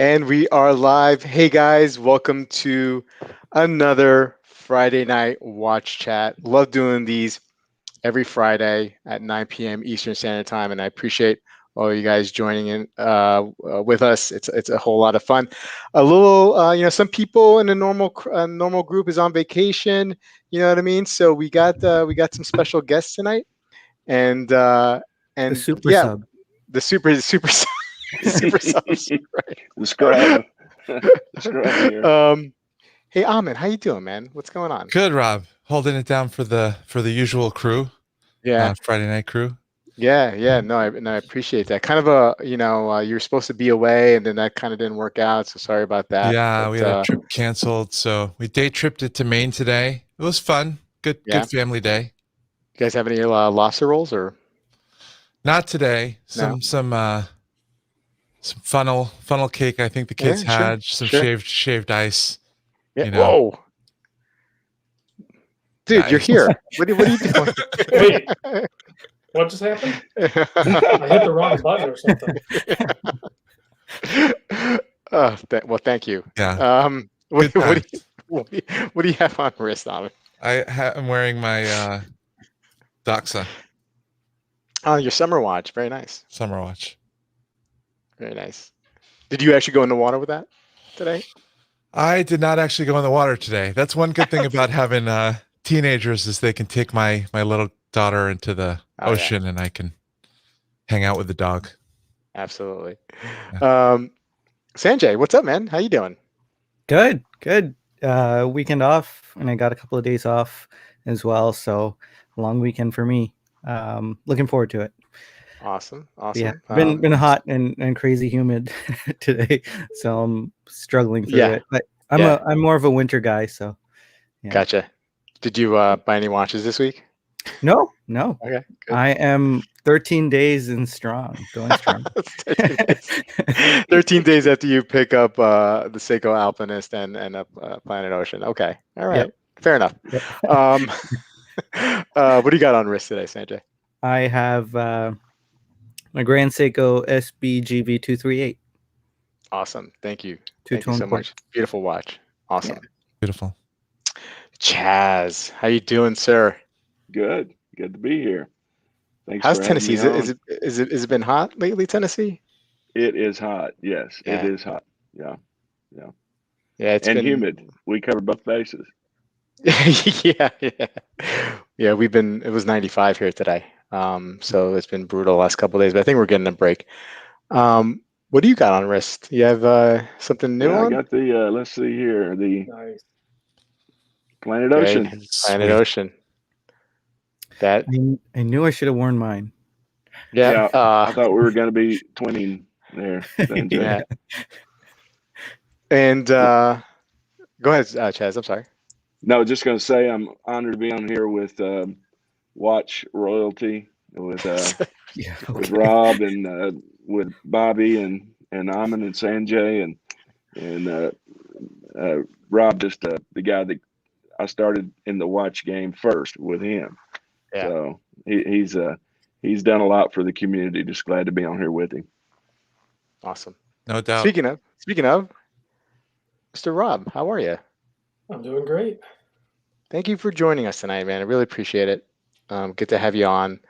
And we are live. Hey guys, welcome to another Friday night watch chat. Love doing these every Friday at 9 p.m. Eastern Standard Time, and I appreciate all you guys joining in with us. It's a whole lot of fun. A little, some people in a normal group is on vacation. You know what I mean? So we got some special guests tonight, and The and super yeah, sub. the super super subs, right? The scrub. The scrub here. Hey Ahmed, how you doing, man? What's going on? Good, Rob. Holding it down for the usual crew, Yeah, Friday night crew. yeah. No, I appreciate that. Kind of you were supposed to be away, and then that kind of didn't work out. So sorry about that. Yeah, But we had a trip canceled, so we day tripped it to Maine today. It was fun. yeah, Good family day. you guys have any lobster rolls or Not today. no? Some funnel cake. I think the kids Yeah, had some sure. shaved ice. Yeah. You know, Whoa, dude, you're nice. here. What are you doing? Wait, what just happened? I hit the wrong button or something. Well, thank you. Yeah. What, Good what, do times. you, what do you have on wrist, Ahmed? I'm wearing my Doxa Oh, your summer watch. Very nice. summer watch. Very nice. Did you actually go in the water with that today? I did not actually go in the water today. That's one good thing about having teenagers is they can take my little daughter into the ocean and I can hang out with the dog. Absolutely. Sanjay, what's up, man? How you doing? Good. Weekend off, and I got a couple of days off as well. So long weekend for me. Looking forward to it. Awesome. Yeah, been hot and crazy humid today, so I'm struggling through it. But I'm more of a winter guy, so. Yeah. Gotcha. Did you buy any watches this week? No. Okay. Good. I am 13 days in strong, going strong. 13 days after you pick up the Seiko Alpinist and Planet Ocean. Okay. All right. Yep. Fair enough. Yep. What do you got on wrist today, Sanjay? I have my Grand Seiko SBGV 238. Awesome. Thank you. Thank you so much. Beautiful watch. Awesome. Yeah. Beautiful. Chaz, how you doing, sir? Good to be here. Thanks. How's for Tennessee? Is it been hot lately, Tennessee? It is hot. Yes, Yeah. It is hot. Yeah. Yeah, it's and been humid. We cover both bases. yeah. It was 95 here today. So it's been brutal the last couple of days, but I think we're getting a break. What do you got on wrist? You have something new on? I got the let's see here, the Nice. Planet Ocean. Planet Ocean. That I knew I should have worn mine. yeah. I thought we were going to be twinning there. Yeah. And go ahead, Chaz. I'm sorry. No, just going to say I'm honored to be on here with Watch Royalty with with Rob and with Bobby and Amin and Sanjay and Rob, just the guy that I started in the watch game first with him. Yeah. So he's done a lot for the community. Just glad to be on here with him. Awesome. No doubt. Speaking of, Mr. Rob, how are you? I'm doing great. Thank you for joining us tonight, man. I really appreciate it. Good to have you on.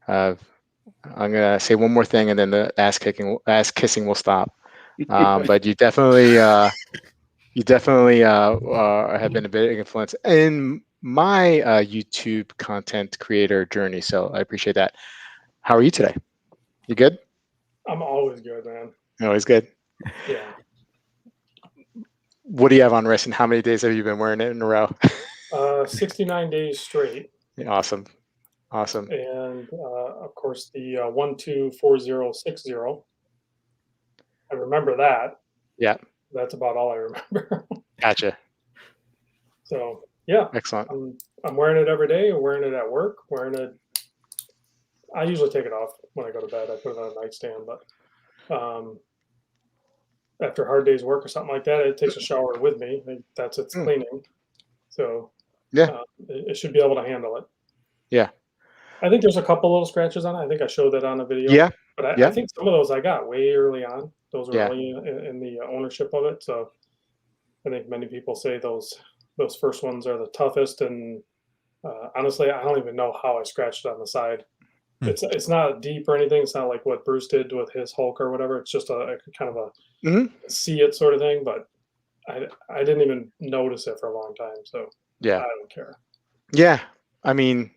I'm gonna say one more thing, and then the ass kissing will stop. But you definitely have been a big influence in my YouTube content creator journey. So I appreciate that. How are you today? You good? I'm always good, man. Always good. Yeah. What do you have on wrist, and how many days have you been wearing it in a row? 69 days straight. Awesome. And of course the 124060. I remember that. Yeah. That's about all I remember. Gotcha. So yeah. Excellent. I'm wearing it every day. I'm wearing it at work. Wearing it. I usually take it off when I go to bed. I put it on a nightstand, but after a hard day's work or something like that, it takes a shower with me. That's its cleaning. So yeah, it should be able to handle it. Yeah. I think there's a couple little scratches on it. I think I showed that on a video. Yeah. But I Yeah. think some of those I got way early on. Those were Yeah. early in the ownership of it. So I think many people say those first ones are the toughest. And honestly, I don't even know how I scratched it on the side. Hmm. It's not deep or anything. It's not like what Bruce did with his Hulk or whatever. It's just a kind of a Hmm. see it sort of thing. But I didn't even notice it for a long time. So Yeah. I don't care. Yeah. I mean,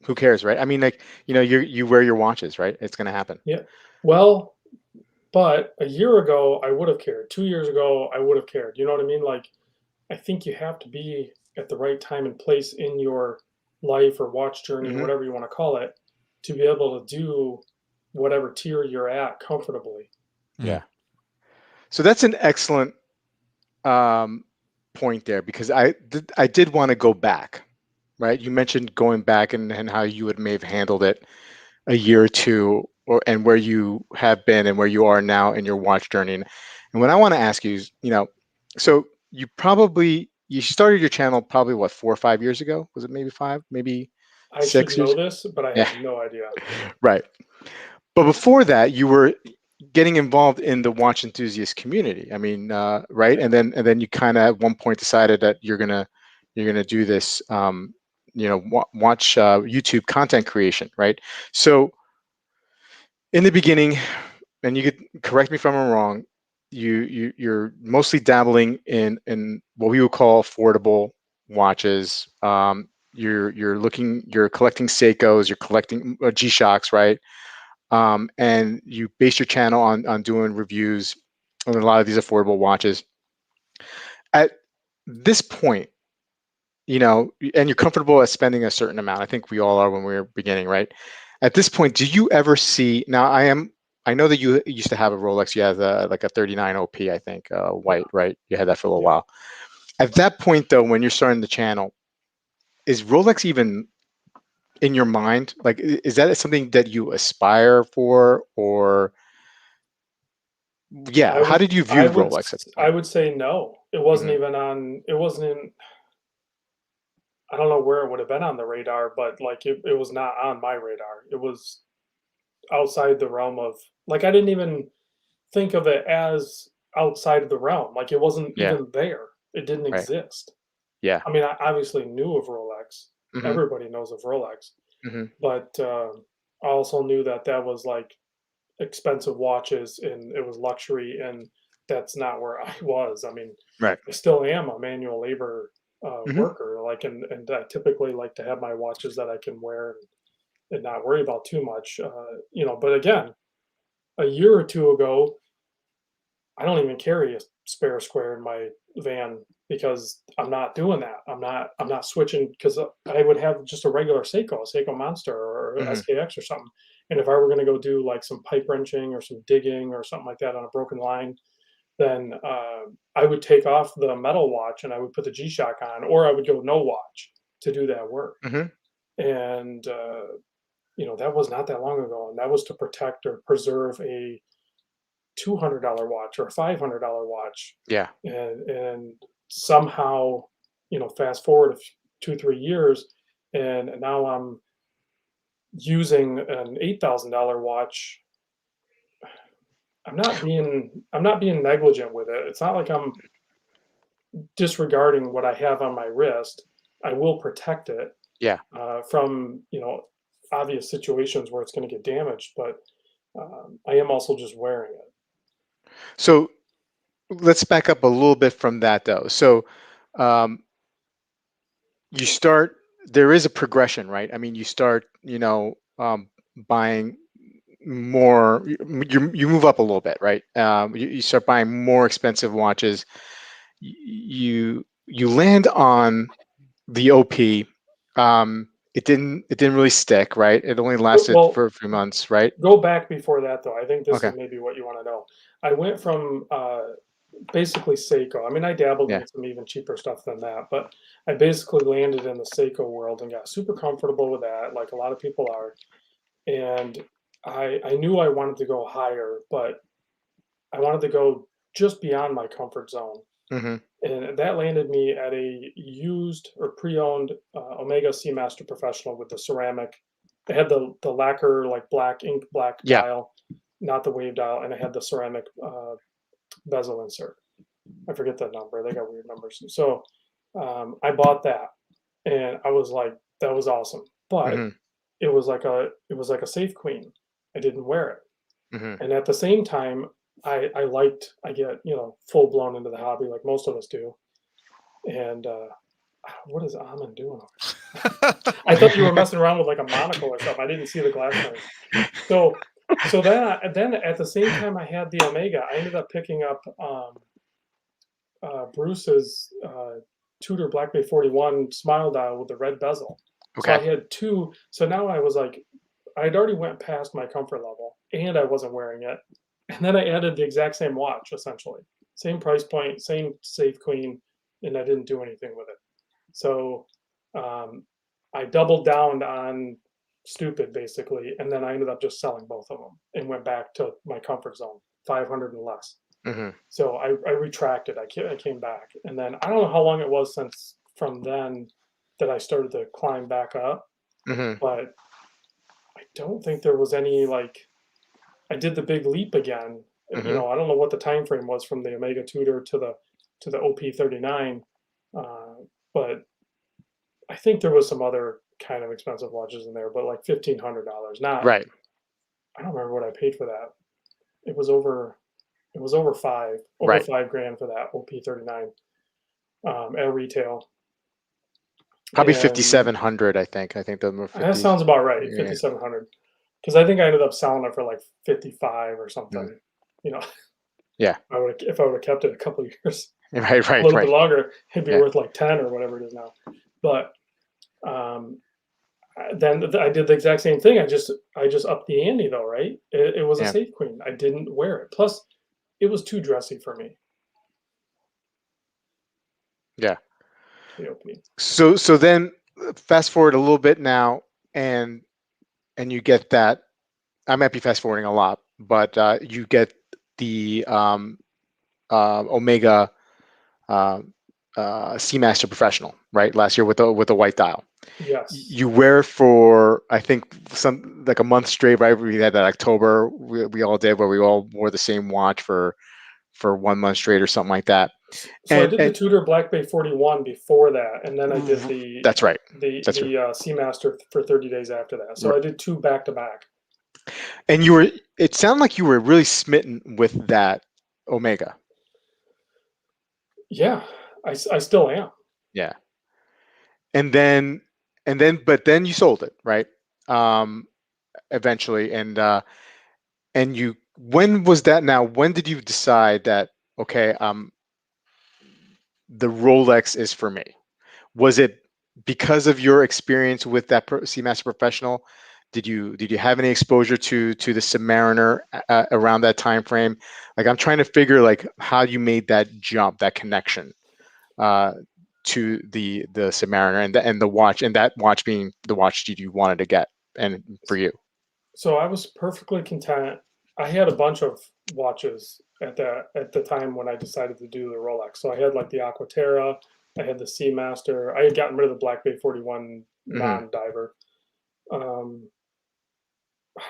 who cares, right? I mean, like, you wear your watches, right? It's gonna happen. Yeah. Well, but a year ago I would have cared. 2 years ago I would have cared. You know what I mean? Like I think you have to be at the right time and place in your life or watch journey or Hmm. whatever you want to call it to be able to do whatever tier you're at comfortably. Hmm. Yeah. So that's an excellent um, point there, because I did want to go back, right? You mentioned going back and how you would may have handled it a year or two, and where you have been and where you are now in your watch journey. And what I want to ask you is, so you started your channel probably what, 4 or 5 years ago? Was it maybe five, maybe I should 6 years? know this, but I Yeah, have no idea. right. But before that, you were getting involved in the watch enthusiast community. I mean, right? Yeah. And then you kind of at one point decided that you're gonna do this, watch YouTube content creation, right? So in the beginning, and you could correct me if I'm wrong, you're mostly dabbling in what we would call affordable watches. You're collecting Seikos, you're collecting G-Shocks, right? And you base your channel on doing reviews on a lot of these affordable watches. At this point, and you're comfortable at spending a certain amount. I think we all are when we're beginning, right? At this point, do you ever see? Now, I know that you used to have a Rolex. You had like a 39 OP, I think, Yeah. white, right? You had that for a little Yeah. while. At that point, though, when you're starting the channel, is Rolex even in your mind? Like, is that something that you aspire for, or I yeah? How would did you I view would Rolex at the I point? would say no. It wasn't Hmm. even on it wasn't in I don't know where it would have been on the radar, but like it was not on my radar. It was outside the realm of like I didn't even think of it as outside of the realm. Like it wasn't Yeah, even there. It didn't right. exist. Yeah. I mean, I obviously knew of Rolex. Hmm. Everybody knows of Rolex, Hmm. but I also knew that that was like expensive watches and it was luxury, and that's not where I was. I mean, Right. I still am a manual labor Hmm. worker, like, and I typically like to have my watches that I can wear and not worry about too much, But again, a year or two ago, I don't even carry a spare square in my van because I'm not doing that. I'm not switching because I would have just a regular Seiko, a Seiko Monster or Hmm. SKX or something. And if I were going to go do like some pipe wrenching or some digging or something like that on a broken line, then I would take off the metal watch and I would put the G-Shock on, or I would go no watch to do that work. Hmm. And that was not that long ago, and that was to protect or preserve a $200 watch or a $500 watch. Yeah. And somehow, fast forward 2 3 years, and now I'm using an $8,000 watch. I'm not being negligent with it. It's not like I'm disregarding what I have on my wrist. I will protect it Yeah. from obvious situations where it's going to get damaged, but I am also just wearing it. So let's back up a little bit from that, though. So um, you start. There is a progression, right? I mean, you start, buying more. You move up a little bit, right? You start buying more expensive watches. You land on the OP. It didn't really stick, right? It only lasted Well, for a few months, right? go back before that though. I think this Okay. is maybe what you want to know. I went from basically Seiko. I mean, I dabbled Yeah. in some even cheaper stuff than that, but I basically landed in the Seiko world and got super comfortable with that, like a lot of people are. And I knew I wanted to go higher, but I wanted to go just beyond my comfort zone. Hmm. And that landed me at a used or pre-owned Omega Seamaster Professional with the ceramic It had the lacquer, like black ink, black Yeah. dial, not the wave dial, and it had the ceramic bezel insert. I forget the number. They got weird numbers. So I bought that, and I was like, that was awesome. But Mhm. it was like a safe queen. I didn't wear it, Mhm. and at the same time, I get full blown into the hobby like most of us do, and what is Amon doing? I thought you were messing around with like a monocle or something. I didn't see the glass frame. So then at the same time I had the Omega, I ended up picking up Bruce's Tudor Black Bay 41 smile dial with the red bezel. So I Okay. had two. So now I was like, I'd already went past my comfort level, and I wasn't wearing it. And then I added the exact same watch, essentially, same price point, same safe queen, and I didn't do anything with it. So I doubled down on stupid basically, and then I ended up just selling both of them and went back to my comfort zone, 500 and less. Mhm. So I retracted. I came back, and then I don't know how long it was since from then that I started to climb back up, Mhm. but I don't think there was any like I did the big leap again. Mhm. I don't know what the time frame was from the Omega Tudor to the OP39, but I think there was some other kind of expensive watches in there, but like $1,500. Not Right. I don't remember what I paid for that. It was over over Right. $5,000 for that OP39 at retail. Probably And 5,700. I think. I think those were that 50. sounds about right, Yeah. 5,700. Because I think I ended up selling it for like 55 or something. Mm. You know, Yeah. if I would have kept it a couple of years, Right. a Right. little bit Right. longer, it'd be Yeah. worth like 10 or whatever it is now. But then I did the exact same thing. I just upped the ante though, right? It was a Yeah. safe queen. I didn't wear it. Plus, it was too dressy for me. Yeah. The opening. So then fast forward a little bit now, and you get that. I might be fast forwarding a lot, but you get the Omega Seamaster Professional, right? Last year with the white dial. Yes. You wear for I think some like a month straight, right? We had that October we all did where we all wore the same watch for 1 month straight or something like that. So I did the And Tudor Black Bay 41 before that, and then I did that's right. the That's right. Seamaster for 30 days after that. So I did two back to back. And it sounded like you were really smitten with that Omega. Yeah, I still am. Yeah. And then but then you sold it, right? Eventually. And you when was that now? When did you decide that okay, the Rolex is for me? Was it because of your experience with that Seamaster Professional? Did you have any exposure to the Submariner around that time frame? Like I'm trying to figure like how you made that jump, that connection to the Submariner and the watch, and that watch being the watch you wanted to get and for you. So I was perfectly content. I had a bunch of watches at the time when I decided to do the Rolex. So I had like the Aquaterra, I had the Seamaster. I had gotten rid of the Black Bay 41 Mm-hmm. non-diver. I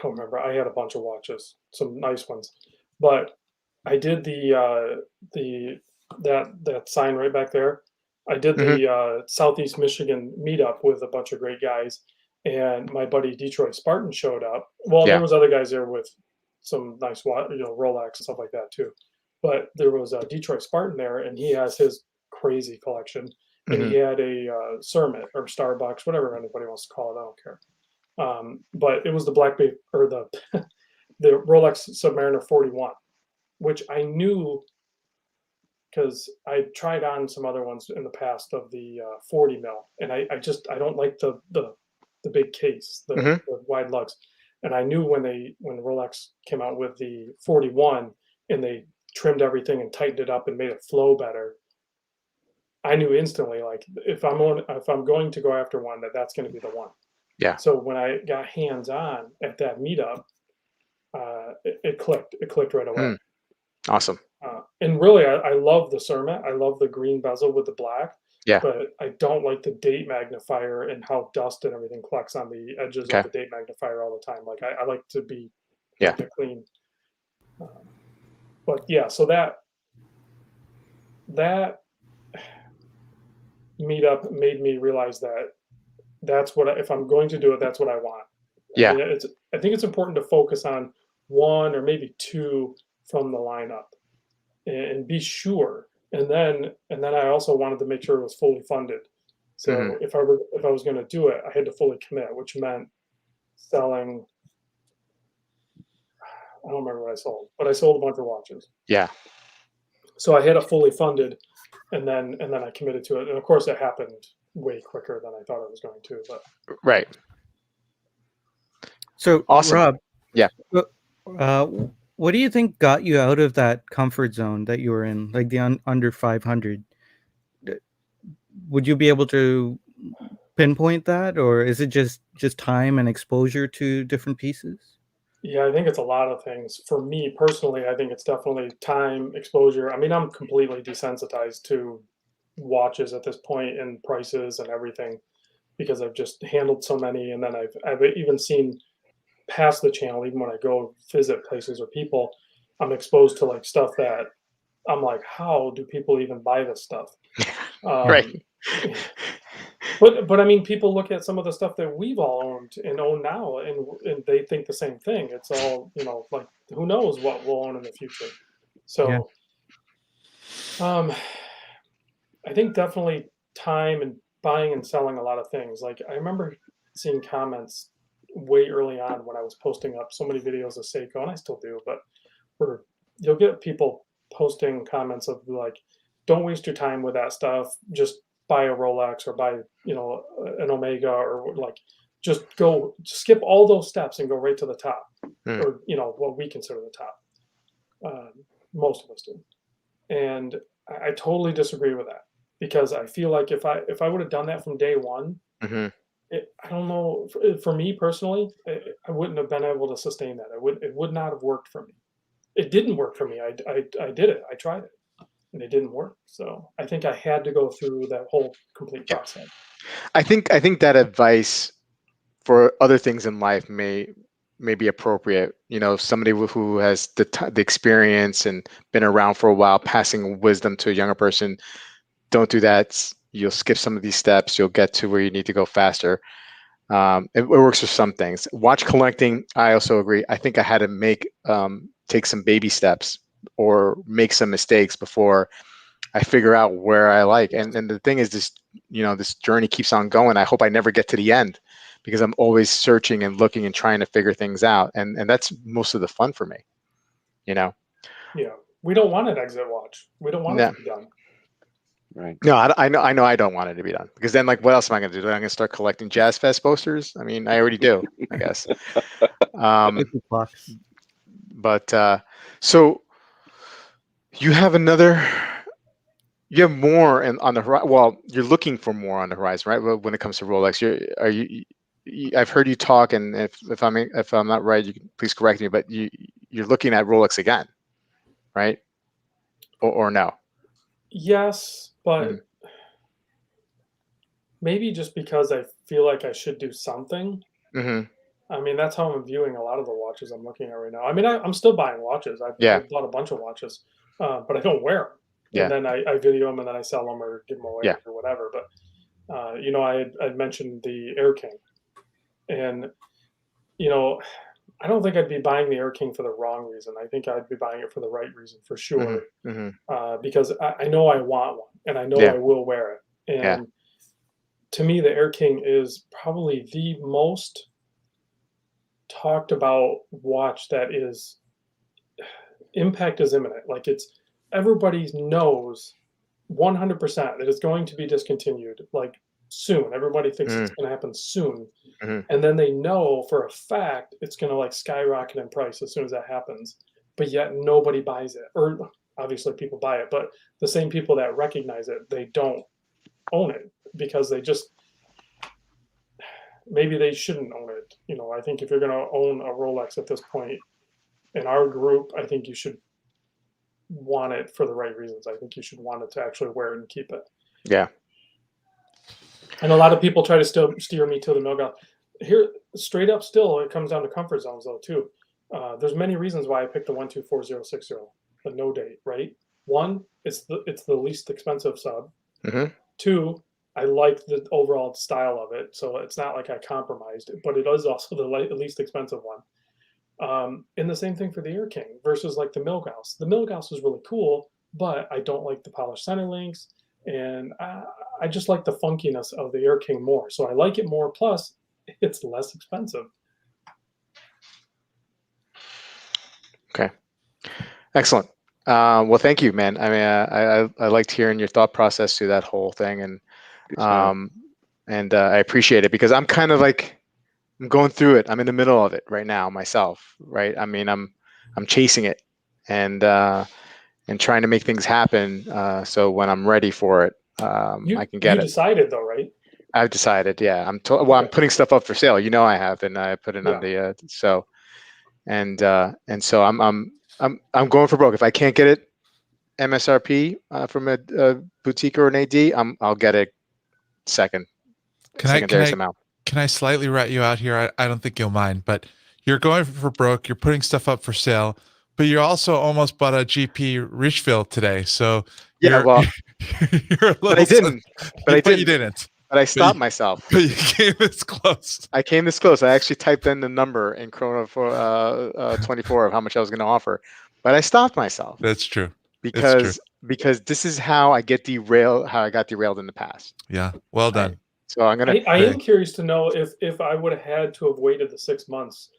don't remember. I had a bunch of watches, some nice ones, but I did that sign right back there. I did Mm-hmm. the Southeast Michigan meetup with a bunch of great guys, and my buddy Detroit Spartan showed up. Well, there Yeah. was other guys there with some nice Rolex and stuff like that too, but there was a Detroit Spartan there, and he has his crazy collection, and Mm-hmm. he had a Cermet or Starbucks, whatever anybody wants to call it. I don't care. But it was the Black Bay or the the Rolex Submariner 41, which I knew because I tried on some other ones in the past of the 40 mil, and I don't like the big case, Mm-hmm. the wide lugs, and I knew when Rolex came out with the 41 and they trimmed everything and tightened it up and made it flow better. I knew instantly, like if I'm going to go after one, that's going to be the one. Yeah. So when I got hands on at that meetup, it clicked. It clicked right away. Awesome. And really, I love the Cermet. I love the green bezel with the black. Yeah. but I don't like the date magnifier and how dust and everything collects on the edges Okay. of the date magnifier all the time. Like I like to be Yeah. like a clean. But yeah, so that meetup made me realize that that's what if I'm going to do it, that's what I want. I Yeah. mean, I think it's important to focus on one or maybe two from the lineup and be sure. And then I also wanted to make sure it was fully funded. Hmm. So if I was going to do it, I had to fully commit, which meant selling. I don't remember what I sold, but I sold a bunch of watches. Yeah. So I had it fully funded, and then I committed to it. And of course, it happened way quicker than I thought it was going to. But Right. So, Awesome. Rob, Yeah. uh, what do you think got you out of that comfort zone that you were in, like the under 500? Would you be able to pinpoint that, or is it just time and exposure to different pieces? yeah, I think it's a lot of things. For me personally, I think it's definitely time, exposure. I mean, I'm completely desensitized to watches at this point and prices and everything because I've just handled so many, and then I've even seen past the channel. Even when I go visit places or people, I'm exposed to like stuff that I'm like, how do people even buy this stuff? Right. Um, but I mean, people look at some of the stuff that we've all owned and own now, and they think the same thing. It's all like who knows what we'll own in the future. Yeah. So um, I think definitely time and buying and selling a lot of things. Like I remember seeing comments way early on when I was posting up so many videos of Seiko, and I still do, but where you'll get people posting comments of like, "Don't waste your time with that stuff. Just buy a Rolex or buy an Omega or like just go skip all those steps and go right to the top, Mm. or what we consider the top. Most of us do, and I totally disagree with that because I feel like if I would have done that from day one, Hmm. I don't know. For me personally, I wouldn't have been able to sustain that. It would not have worked for me. It didn't work for me. I did it. I tried it, and it didn't work. So I think I had to go through that whole complete Yeah. process. I think that advice for other things in life may be appropriate. Somebody who has the experience and been around for a while, passing wisdom to a younger person. Don't do that. You'll skip some of these steps. You'll get to where you need to go faster. It works for some things. Watch collecting, I also agree. I think I had to take some baby steps or make some mistakes before I figure out where I like. And the thing is, this journey keeps on going. I hope I never get to the end because I'm always searching and looking and trying to figure things out. And that's most of the fun for me. Yeah, we don't want an exit watch. We don't want it No, to be done. Right. no, I know I don't want it to be done because then like what else am I going to do? I'm going to start collecting Jazz Fest posters. I mean, I already do, I guess. Little clocks. But so you have more on the horizon. Well, you're looking for more on the horizon, right? When it comes to Rolex, I've heard you talk, and if I'm not right, you can please correct me. But you're looking at Rolex again, right? Or no? Yes, but Mhm. maybe just because I feel like I should do something. Mhm. I mean, that's how I'm viewing a lot of the watches I'm looking at right now. I mean, I'm still buying watches. Yeah. I've bought a bunch of watches, but I don't wear them. And Yeah. then I video them and then I sell them or give them away Yeah. or whatever. But I'd mentioned the Air King, and you know, I don't think I'd be buying the Air King for the wrong reason. I think I'd be buying it for the right reason for Mhm. sure, Mhm. because I know I want one and I know Yeah. I will wear it. Yeah. And to me, the Air King is probably the most talked about watch that is impact is imminent. Like everybody knows 100% that it's going to be discontinued like soon. Everybody thinks it's Mhm. going to happen soon. Mhm. And then they know for a fact it's going to like skyrocket in price as soon as that happens. But yet nobody buys it. Or obviously people buy it, but the same people that recognize it, they don't own it because they just maybe they shouldn't own it. I think if you're going to own a Rolex at this point in our group, I think you should want it for the right reasons. I think you should want it to actually wear it and keep it. Yeah. And a lot of people try to still steer me to the Milgauss. Here, straight up, still, it comes down to comfort zones, though, too. There's many reasons why I picked the 124060, the no date, right? One, it's the least expensive sub. Mhm. Two, I like the overall style of it, so it's not like I compromised, but it is also the least expensive one. And the same thing for the Air King versus like the Milgauss. The Milgauss is really cool, but I don't like the polished center links, and I just like the funkiness of the Air King more. So I like it more. Plus, it's less expensive. Okay. Excellent. Well, thank you, man. I mean, I liked hearing your thought process through that whole thing, and I appreciate it because I'm kind of like I'm going through it. I'm in the middle of it right now myself, right? I mean, I'm chasing it and trying to make things happen. So when I'm ready for it, I can get You it. decided though, right? I've decided. Yeah, I'm Okay. putting stuff up for sale. You know, I have, and I put it on Yeah. the so and so I'm going for broke. If I can't get it MSRP from a boutique or an AD, I'll get it secondary somehow. Can I slightly rat you out here? I don't think you'll mind, but you're going for broke. You're putting stuff up for sale, but you also almost bought a GP Richville today. So Yeah, well, you're a little. but I didn't. But you didn't. But I stopped myself. But you came this close. I came this close. I actually typed in the number in Chrono for 24 of how much I was going to offer, but I stopped myself. That's true. Because this is how I get derailed. How I got derailed in the past. Yeah. Well done. Right? So I'm gonna. I am curious to know if I would have had to have waited the 6 months,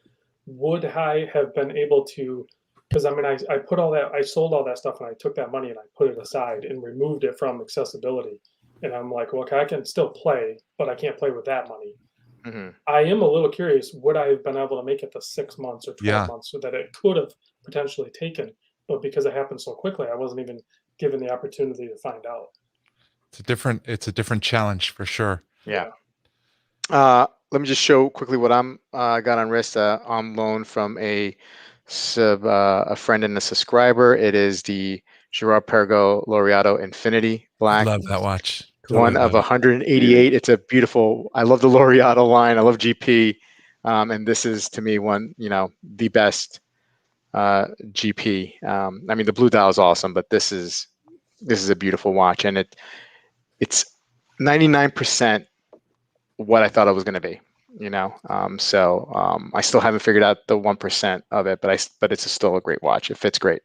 would I have been able to? Because I mean, I put all that, I sold all that stuff, and I took that money and I put it aside and removed it from accessibility. And I'm like, well, okay, I can still play, but I can't play with that money. Mm-hmm. I am a little curious, would I have been able to make it to 6 months or 12 months so that it could have potentially taken, but because it happened so quickly, I wasn't even given the opportunity to find out. It's a different challenge for sure. Yeah. Let me just show quickly what I'm got on wrist on loan from a friend and a subscriber. It is the Girard Perregaux Laureato Infinity Black. Love that watch. One of 188. It's a beautiful. I love the Laureato line. I love GP, and this is to me one, the best GP. I mean, the blue dial is awesome, but this is a beautiful watch, and it's 99% what I thought it was going to be. I still haven't figured out the 1% of it, but it's still a great watch. It fits great.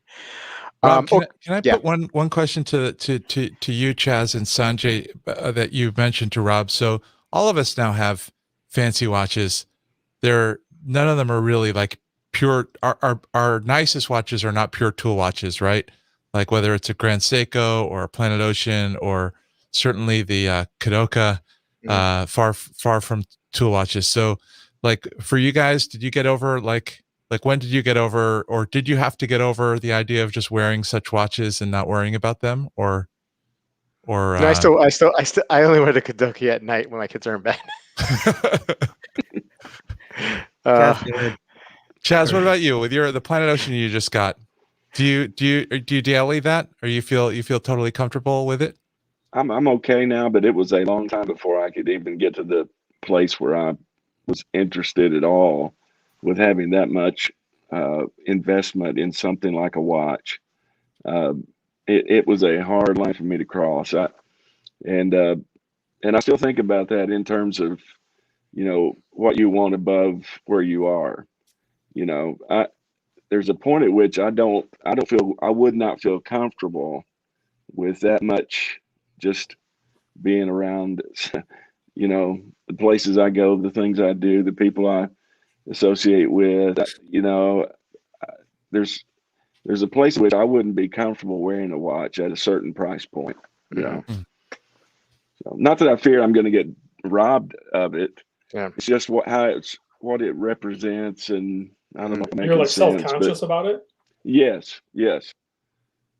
Rob, can I put one question to you, Chaz and Sanjay, that you mentioned to Rob? So all of us now have fancy watches. None of them are really like pure. Our nicest watches are not pure tool watches, right? Like whether it's a Grand Seiko or a Planet Ocean or certainly the Kadoka, far from tool watches. So like for you guys, did you get over like when did you get over, or did you have to get over the idea of just wearing such watches and not worrying about them, or no, I only wear the Kadoki at night when my kids are in bed. Chaz, what about you with the Planet Ocean you just got? Do you daily that, or you feel totally comfortable with it? I'm okay now, but it was a long time before I could even get to the place where I was interested at all with having that much investment in something like a watch. It was a hard line for me to cross. And I still think about that in terms of, what you want above where you are. There's a point at which I would not feel comfortable with that much just being around, the places I go, the things I do, the people I associate with. There's a place in which I wouldn't be comfortable wearing a watch at a certain price point. So, not that I fear I'm going to get robbed of it. Yeah. It's just what it represents, and I don't know. You're like self-conscious about it. Yes.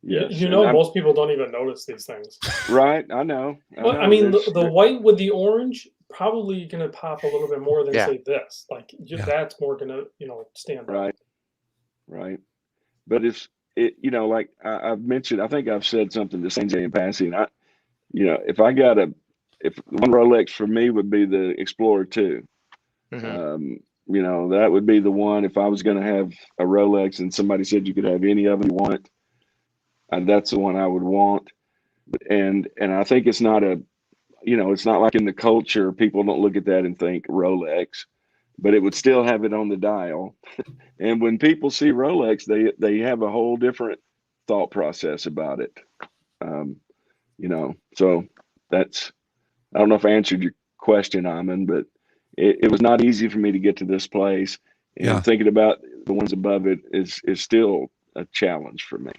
Most people don't even notice these things. Right, I know. Well, I mean, the white with the orange probably going to pop a little bit more than say this. Like that's more going to stand out. Right. But I've mentioned, I think I've said something to Sanjay in passing. If if one Rolex for me would be the Explorer 2. You know, that would be the one. If I was going to have a Rolex and somebody said you could have any of them you want, that's the one I would want. And I think it's not a, you know, it's not like in the culture, people don't look at that and think Rolex, but it would still have it on the dial. And when people see Rolex, they have a whole different thought process about it. You know, so that's, I don't know if I answered your question, Amon, but it was not easy for me to get to this place. And thinking about the ones above it is still a challenge for me.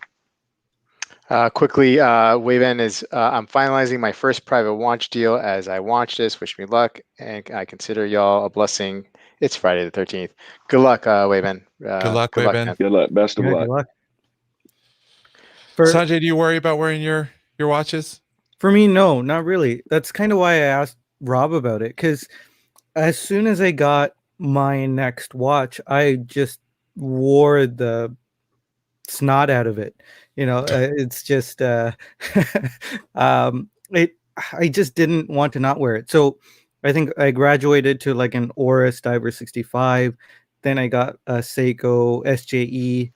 Quickly, Wayben is, I'm finalizing my first private watch deal as I watch this. Wish me luck, and I consider y'all a blessing. It's Friday the 13th. Good luck, Wayben. Good luck, Wayben. Good luck. Best of luck. Good luck. Sanjay, do you worry about wearing your watches? For me, no, not really. That's kind of why I asked Rob about it, because as soon as I got my next watch, I just wore the snot out of it. You know, it's just I just didn't want to not wear it. So I think I graduated to like an Oris Diver 65. Then I got a Seiko SJE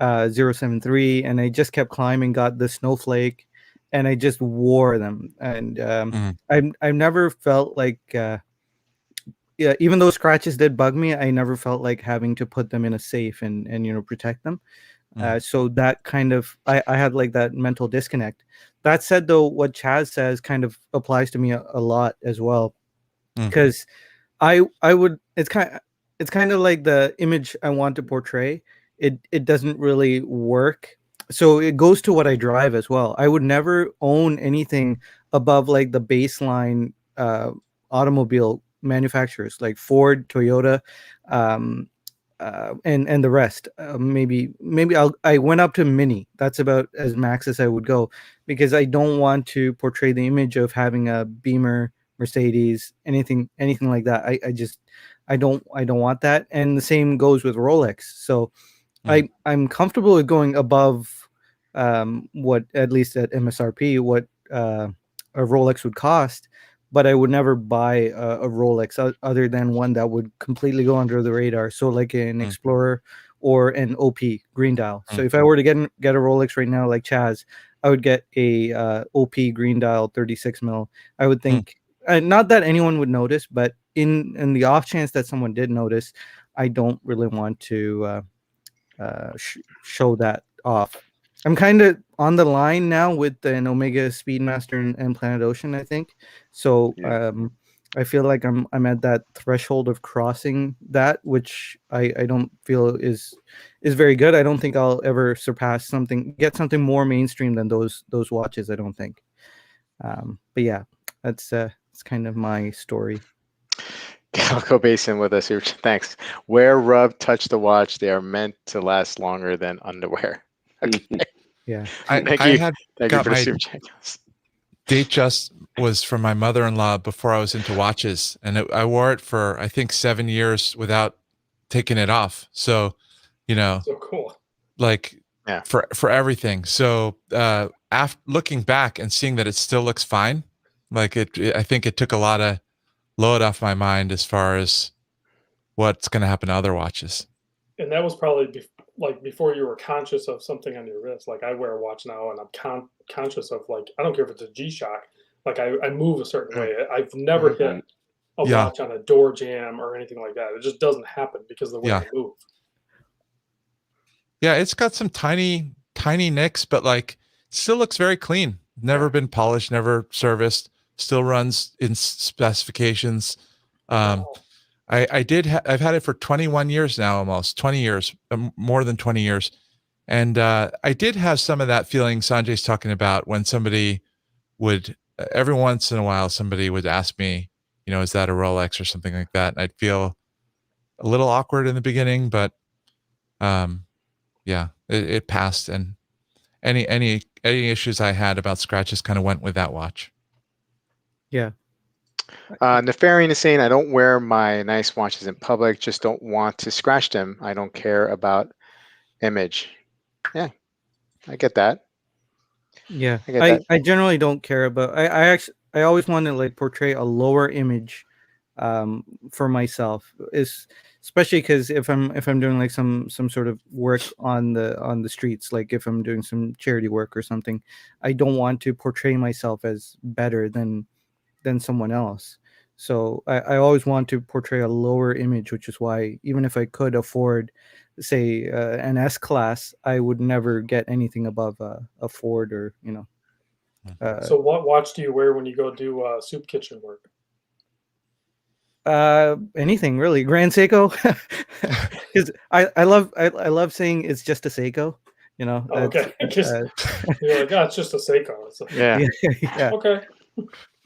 073, and I just kept climbing, got the Snowflake, and I just wore them. And I've never felt like yeah, even though scratches did bug me, I never felt like having to put them in a safe and you know, protect them. So that kind of, I had like that mental disconnect. That said, though, what Chaz says kind of applies to me a lot as well, because I would, it's kind of like the image I want to portray. It doesn't really work. So it goes to what I drive as well. I would never own anything above like the baseline automobile manufacturers like Ford, Toyota, and the rest. Maybe I went up to Mini. That's about as max as I would go, because I don't want to portray the image of having a Beamer, Mercedes, anything like that. I don't want that. And the same goes with Rolex. So I'm comfortable with going above what, at least at MSRP, what a Rolex would cost, but I would never buy a Rolex other than one that would completely go under the radar. So like an Explorer or an OP green dial. So if I were to get a Rolex right now, like Chaz, I would get a OP green dial 36 mil. I would think, not that anyone would notice, but in the off chance that someone did notice, I don't really want to show that off. I'm kind of on the line now with an Omega Speedmaster and Planet Ocean, I think. So I feel like I'm at that threshold of crossing that, which I don't feel is very good. I don't think I'll ever surpass get something more mainstream than those watches, I don't think. But yeah, that's kind of my story. Calco Basin with us here. Thanks. Wear, rub, touch the watch. They are meant to last longer than underwear. Okay. Yeah. Thank you for the super chat. Datejust was from my mother-in-law before I was into watches, and I wore it for I think 7 years without taking it off. So, you know, so cool. Like for everything. So after looking back and seeing that it still looks fine, like I think it took a lot of load off my mind as far as what's going to happen to other watches. And that was probably before you were conscious of something on your wrist. Like I wear a watch now, and I'm conscious of, like, I don't care if it's a G-Shock. Like I move a certain way. I've never hit a watch on a door jamb or anything like that. It just doesn't happen because of the way I move. Yeah, it's got some tiny nicks, but like still looks very clean. Never been polished, never serviced. Still runs in specifications. I've had it for 21 years now, almost 20 years, more than 20 years. And I did have some of that feeling Sanjay's talking about when somebody would, every once in a while, somebody would ask me, you know, is that a Rolex or something like that? And I'd feel a little awkward in the beginning, but yeah, it passed. And any issues I had about scratches kind of went with that watch. Yeah. Nefarian is saying, I don't wear my nice watches in public, just don't want to scratch them. I don't care about image. Yeah, I get that. Yeah, I get that. I generally don't care about. I actually, I always want to like portray a lower image for myself, is especially because if I'm doing like some sort of work on the streets, like if I'm doing some charity work or something, I don't want to portray myself as better than someone else. So I always want to portray a lower image, which is why even if I could afford, say, an S class, I would never get anything above a Ford, or So what watch do you wear when you go do soup kitchen work? anything really. Grand Seiko, because I love saying it's just a Seiko. Okay, uh, you're like, oh, it's just a Seiko. Yeah. yeah, Okay.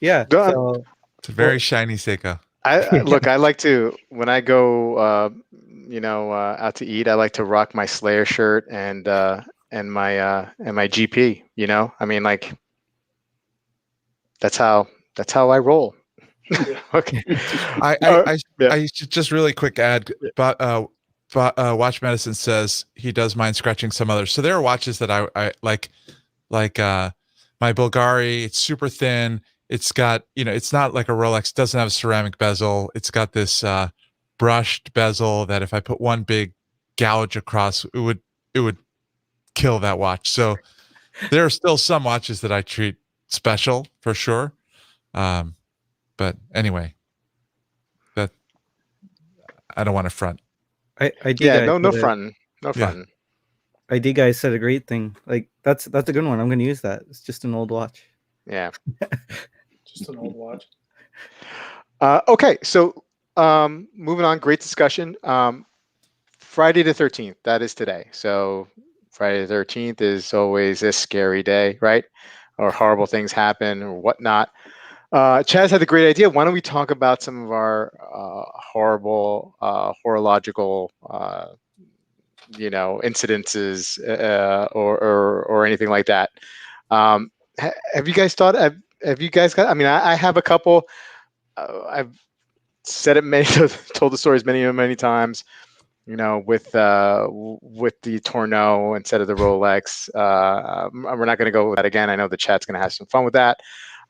yeah. So It's a very shiny Seiko. Look, I like to, when I go, out to eat, I like to rock my Slayer shirt and my GP. I mean, like that's how I roll. Yeah. Okay. I should just really quick add, but Watch Medicine says he does mind scratching some others. So there are watches that I like my Bulgari. It's super thin. It's got, it's not like a Rolex. It doesn't have a ceramic bezel. It's got this brushed bezel that if I put one big gouge across, it would kill that watch. So there are still some watches that I treat special for sure. But anyway, that I don't want to front. ID Yeah, guy no said fronting. No Yeah. fronting. ID guy said a great thing. Like that's a good one. I'm going to use that. It's just an old watch. Yeah. Just an old watch. Okay, so moving on, great discussion. Friday the 13th, that is today. So Friday the 13th is always a scary day, right? Or horrible things happen or whatnot. Chaz had a great idea. Why don't we talk about some of our horrible horological incidences or anything like that. Have you guys thought? Have you guys got? I mean, I have a couple. I've said it many, told the stories many times. With the Tourneau instead of the Rolex. We're not going to go with that again. I know the chat's going to have some fun with that.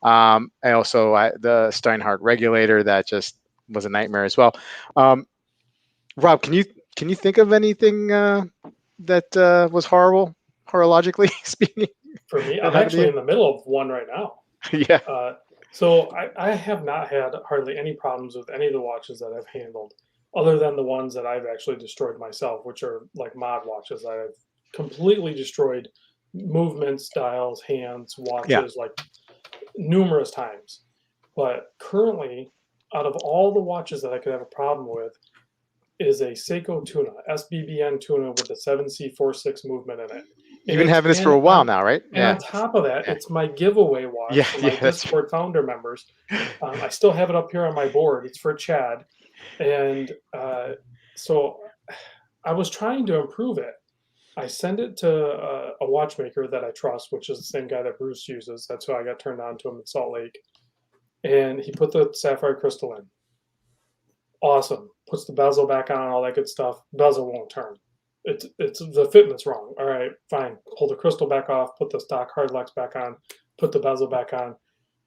I also the Steinhardt regulator, that just was a nightmare as well. Rob, can you think of anything that was horrible, horologically speaking? For me, I'm actually in the middle of one right now. Yeah. So I have not had hardly any problems with any of the watches that I've handled, other than the ones that I've actually destroyed myself, which are like mod watches. I've completely destroyed movements, dials, hands, watches, like numerous times. But currently, out of all the watches that I could have a problem with, is a Seiko Tuna, SBBN Tuna with the 7C46 movement in it. You've been having this for a while now, right? And on top of that, it's my giveaway watch for my Discord founder members. I still have it up here on my board. It's for Chad. And so I was trying to improve it. I send it to a watchmaker that I trust, which is the same guy that Bruce uses. That's who I got turned on to him in Salt Lake. And he put the sapphire crystal in. Awesome. Puts the bezel back on, all that good stuff. Bezel won't turn. It's the fitment's wrong. All right, fine. Pull the crystal back off. Put the stock hardlex back on. Put the bezel back on.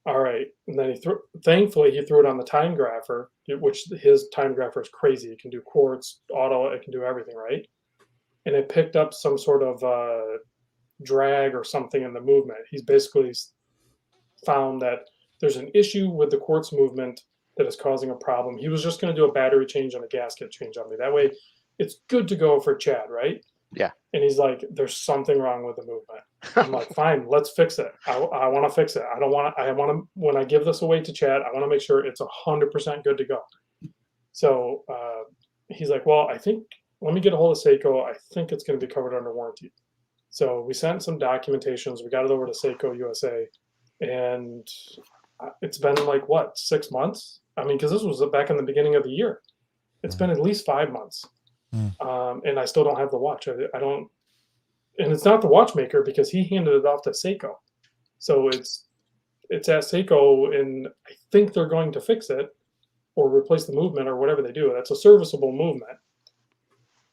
All right, and then thankfully he threw it on the time grapher, which his time grapher is crazy. It can do quartz, auto, it can do everything, right? And it picked up some sort of drag or something in the movement. He's basically found that there's an issue with the quartz movement that is causing a problem. He was just going to do a battery change and a gasket change on me. That way, it's good to go for Chad, right? Yeah. And he's like, there's something wrong with the movement. I'm like, fine, let's fix it. I want to fix it. I want to, when I give this away to Chad, I want to make sure it's 100% good to go. So he's like, well, I think, let me get a hold of Seiko. I think it's going to be covered under warranty. So we sent some documentations. We got it over to Seiko USA. And it's been like, what, 6 months? I mean, because this was back in the beginning of the year. It's been at least 5 months. And I still don't have the watch. I don't, and it's not the watchmaker because he handed it off to Seiko. So it's at Seiko, and I think they're going to fix it or replace the movement or whatever they do. That's a serviceable movement.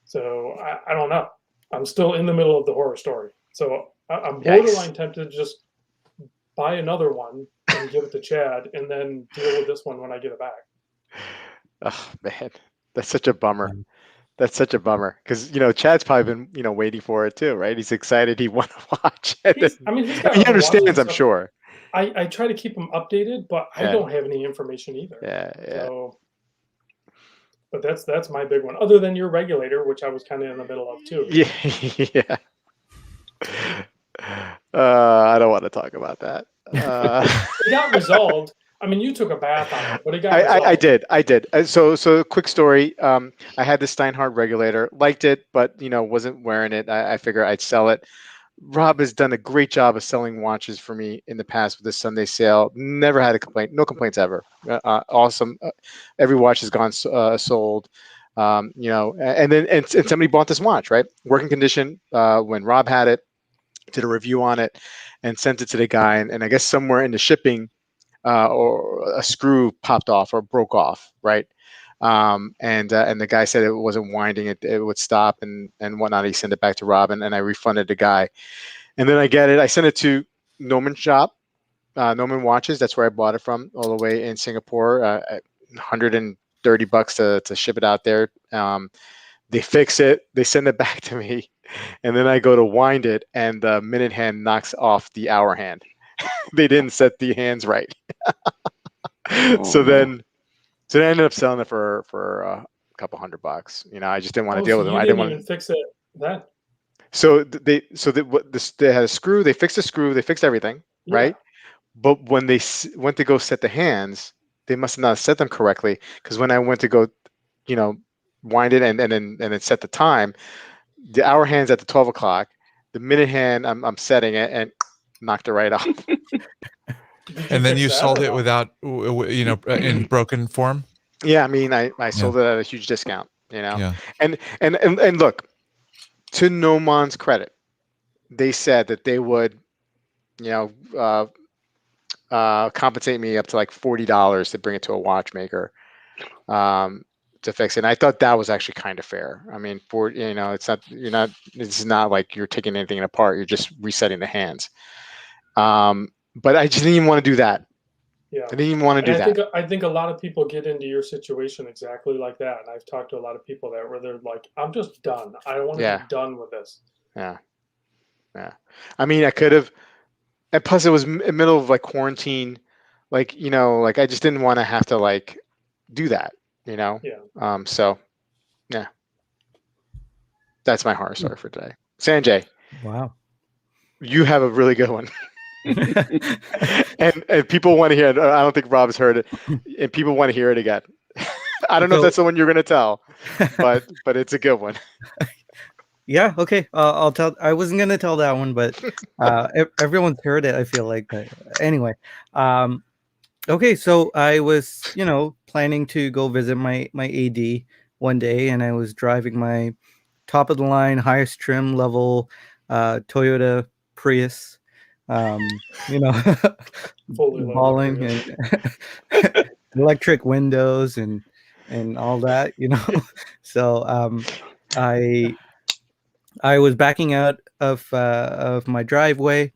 So I don't know. I'm still in the middle of the horror story. So I'm borderline tempted to just buy another one and and give it to Chad, and then deal with this one when I get it back. Oh man, that's such a bummer. That's such a bummer because Chad's probably been waiting for it too, right? He's excited. He want to watch it. He's got he other watches understands, and I'm stuff. sure. I try to keep him updated, but I Yeah. don't have any information either. Yeah. So, but that's my big one. Other than your regulator, which I was kind of in the middle of too. Yeah. I don't want to talk about that. It got resolved. I mean, you took a bath on it, but it got resolved. I did. So quick story. I had the Steinhardt regulator, liked it, but wasn't wearing it. I figured I'd sell it. Rob has done a great job of selling watches for me in the past with the Sunday sale. Never had a complaint. No complaints ever. Awesome. Every watch has gone sold. And then somebody bought this watch, right? Working condition. When Rob had it, did a review on it, and sent it to the guy. And I guess somewhere in the shipping, or a screw popped off or broke off, right? And the guy said it wasn't winding, it would stop and whatnot. He sent it back to Rob, and I refunded the guy. And then I sent it to Noman shop, Noman Watches. That's where I bought it from, all the way in Singapore. $130 to ship it out there. They fix it, they send it back to me, and then I go to wind it, and the minute hand knocks off the hour hand. They didn't set the hands right. So then I ended up selling it for a couple $100. I just didn't want to deal with them. I didn't want to fix it then. So they had a screw. They fixed the screw. They fixed everything, right? But when they went to go set the hands, they must have not set them correctly, because when I went to go, wind it and then set the time, the hour hand's at the 12 o'clock. The minute hand, I'm setting it and knocked it right off. And then you sold it without, in broken form? Yeah, I mean, I sold it at a huge discount, Yeah. And look, to Nomon's credit, they said that they would, compensate me up to like $40 to bring it to a watchmaker, to fix it. And I thought that was actually kind of fair. I mean, it's not like you're taking anything apart. You're just resetting the hands. But I just didn't even want to do that. Yeah. I didn't even want to do that. I think a lot of people get into your situation exactly like that. And I've talked to a lot of people where they're like, I'm just done. I want to be done with this. Yeah. I mean, I could have, and plus it was in the middle of like quarantine, like I just didn't want to have to like do that, Yeah. So yeah, that's my horror story for today. Sanjay, Wow, you have a really good one. and people want to hear it. I don't think Rob's heard it, and people want to hear it again. I don't know if that's the one you're going to tell, but it's a good one. Yeah, okay. I'll tell. I wasn't gonna tell that one, but everyone's heard it, I feel like. But anyway, okay. So I was, planning to go visit my AD one day, and I was driving my top of the line, highest trim level Toyota Prius. Balling and electric windows and all that. So I was backing out of my driveway,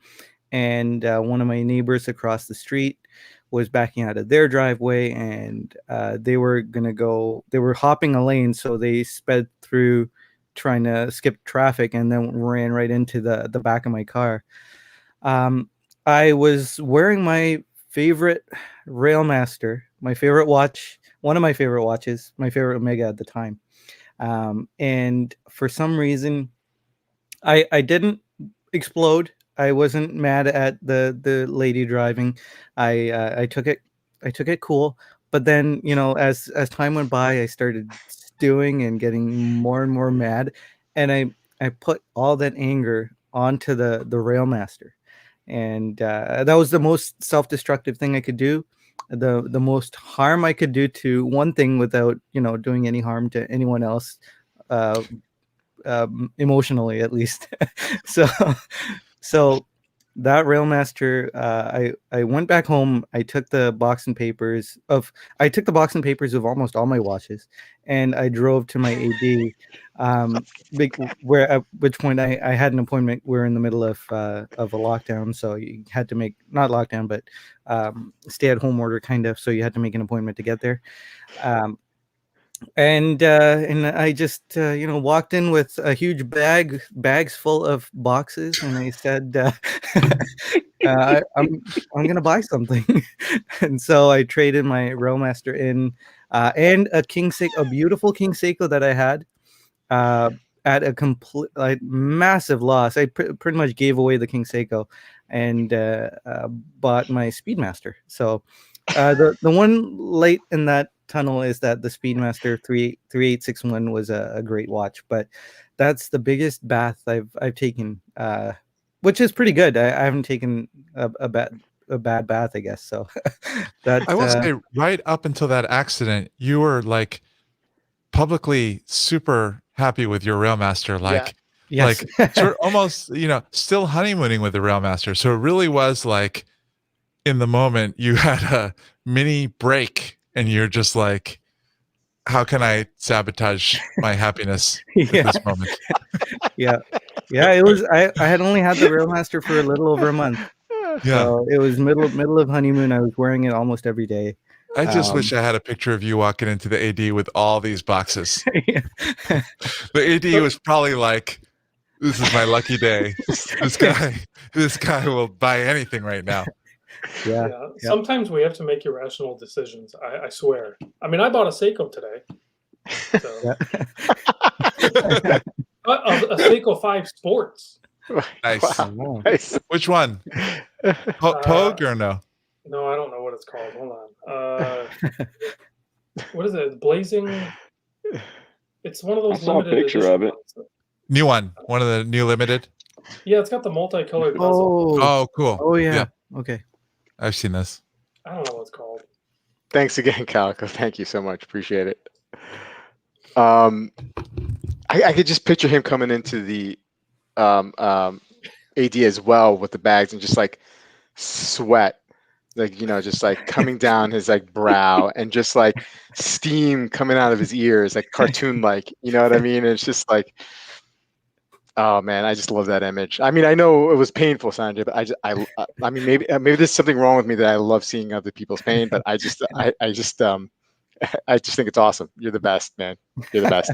and one of my neighbors across the street was backing out of their driveway, and they were hopping a lane, so they sped through trying to skip traffic and then ran right into the back of my car. I was wearing my favorite Railmaster, my favorite watch, one of my favorite watches, my favorite Omega at the time. And for some reason, I didn't explode. I wasn't mad at the lady driving. I took it cool. But then, as time went by, I started stewing and getting more and more mad, and I put all that anger onto the Railmaster, and that was the most self-destructive thing I could do. The most harm I could do to one thing without doing any harm to anyone else. Emotionally, at least. So that Railmaster, I went back home. I took the box and papers of almost all my watches, and I drove to my AD. Where at which point I had an appointment. We're in the middle of a lockdown, so you had to make, not lockdown, but stay at home order kind of. So you had to make an appointment to get there. And I just walked in with a huge bags full of boxes, and I said, I'm gonna buy something. And so I traded my Railmaster in, and a beautiful King Seiko that I had, at a complete, like, massive loss. I pretty much gave away the King Seiko and bought my Speedmaster. So the one light in that tunnel is that the Speedmaster 3861 was a great watch, but that's the biggest bath I've taken, which is pretty good. I haven't taken a bad bath, I guess. So that I will say, right up until that accident, you were like publicly super happy with your Railmaster, like, yes. like sort of almost, still honeymooning with the Railmaster. So it really was like, in the moment, you had a mini break, and you're just like, how can I sabotage my happiness at this moment? Yeah. It was. I had only had the Railmaster for a little over a month. Yeah. So it was middle of honeymoon. I was wearing it almost every day. I just wish I had a picture of you walking into the AD with all these boxes. The AD was probably like, this is my lucky day. This guy will buy anything right now. Yeah. Sometimes we have to make irrational decisions. I swear. I mean, I bought a Seiko today. So. A Seiko 5 Sports. Nice. Wow. Nice. Which one? Pogue or no? No, I don't know what it's called. Hold on. What is it? Blazing. It's one of those. I saw a picture of it. New one. One of the new limited. Yeah, it's got the multicolored bezel. Oh, cool. Oh yeah. Okay. I've seen this. I don't know what it's called. Thanks again, Calico. Thank you so much. Appreciate it. I could just picture him coming into the AD as well with the bags and just like sweat, like, just like coming down his like brow and just like steam coming out of his ears, like cartoon like, you know what I mean? And it's just like, oh man, I just love that image. I mean, I know it was painful, Sanjay, but I mean, maybe there's something wrong with me that I love seeing other people's pain, but I just think it's awesome. You're the best, man. You're the best.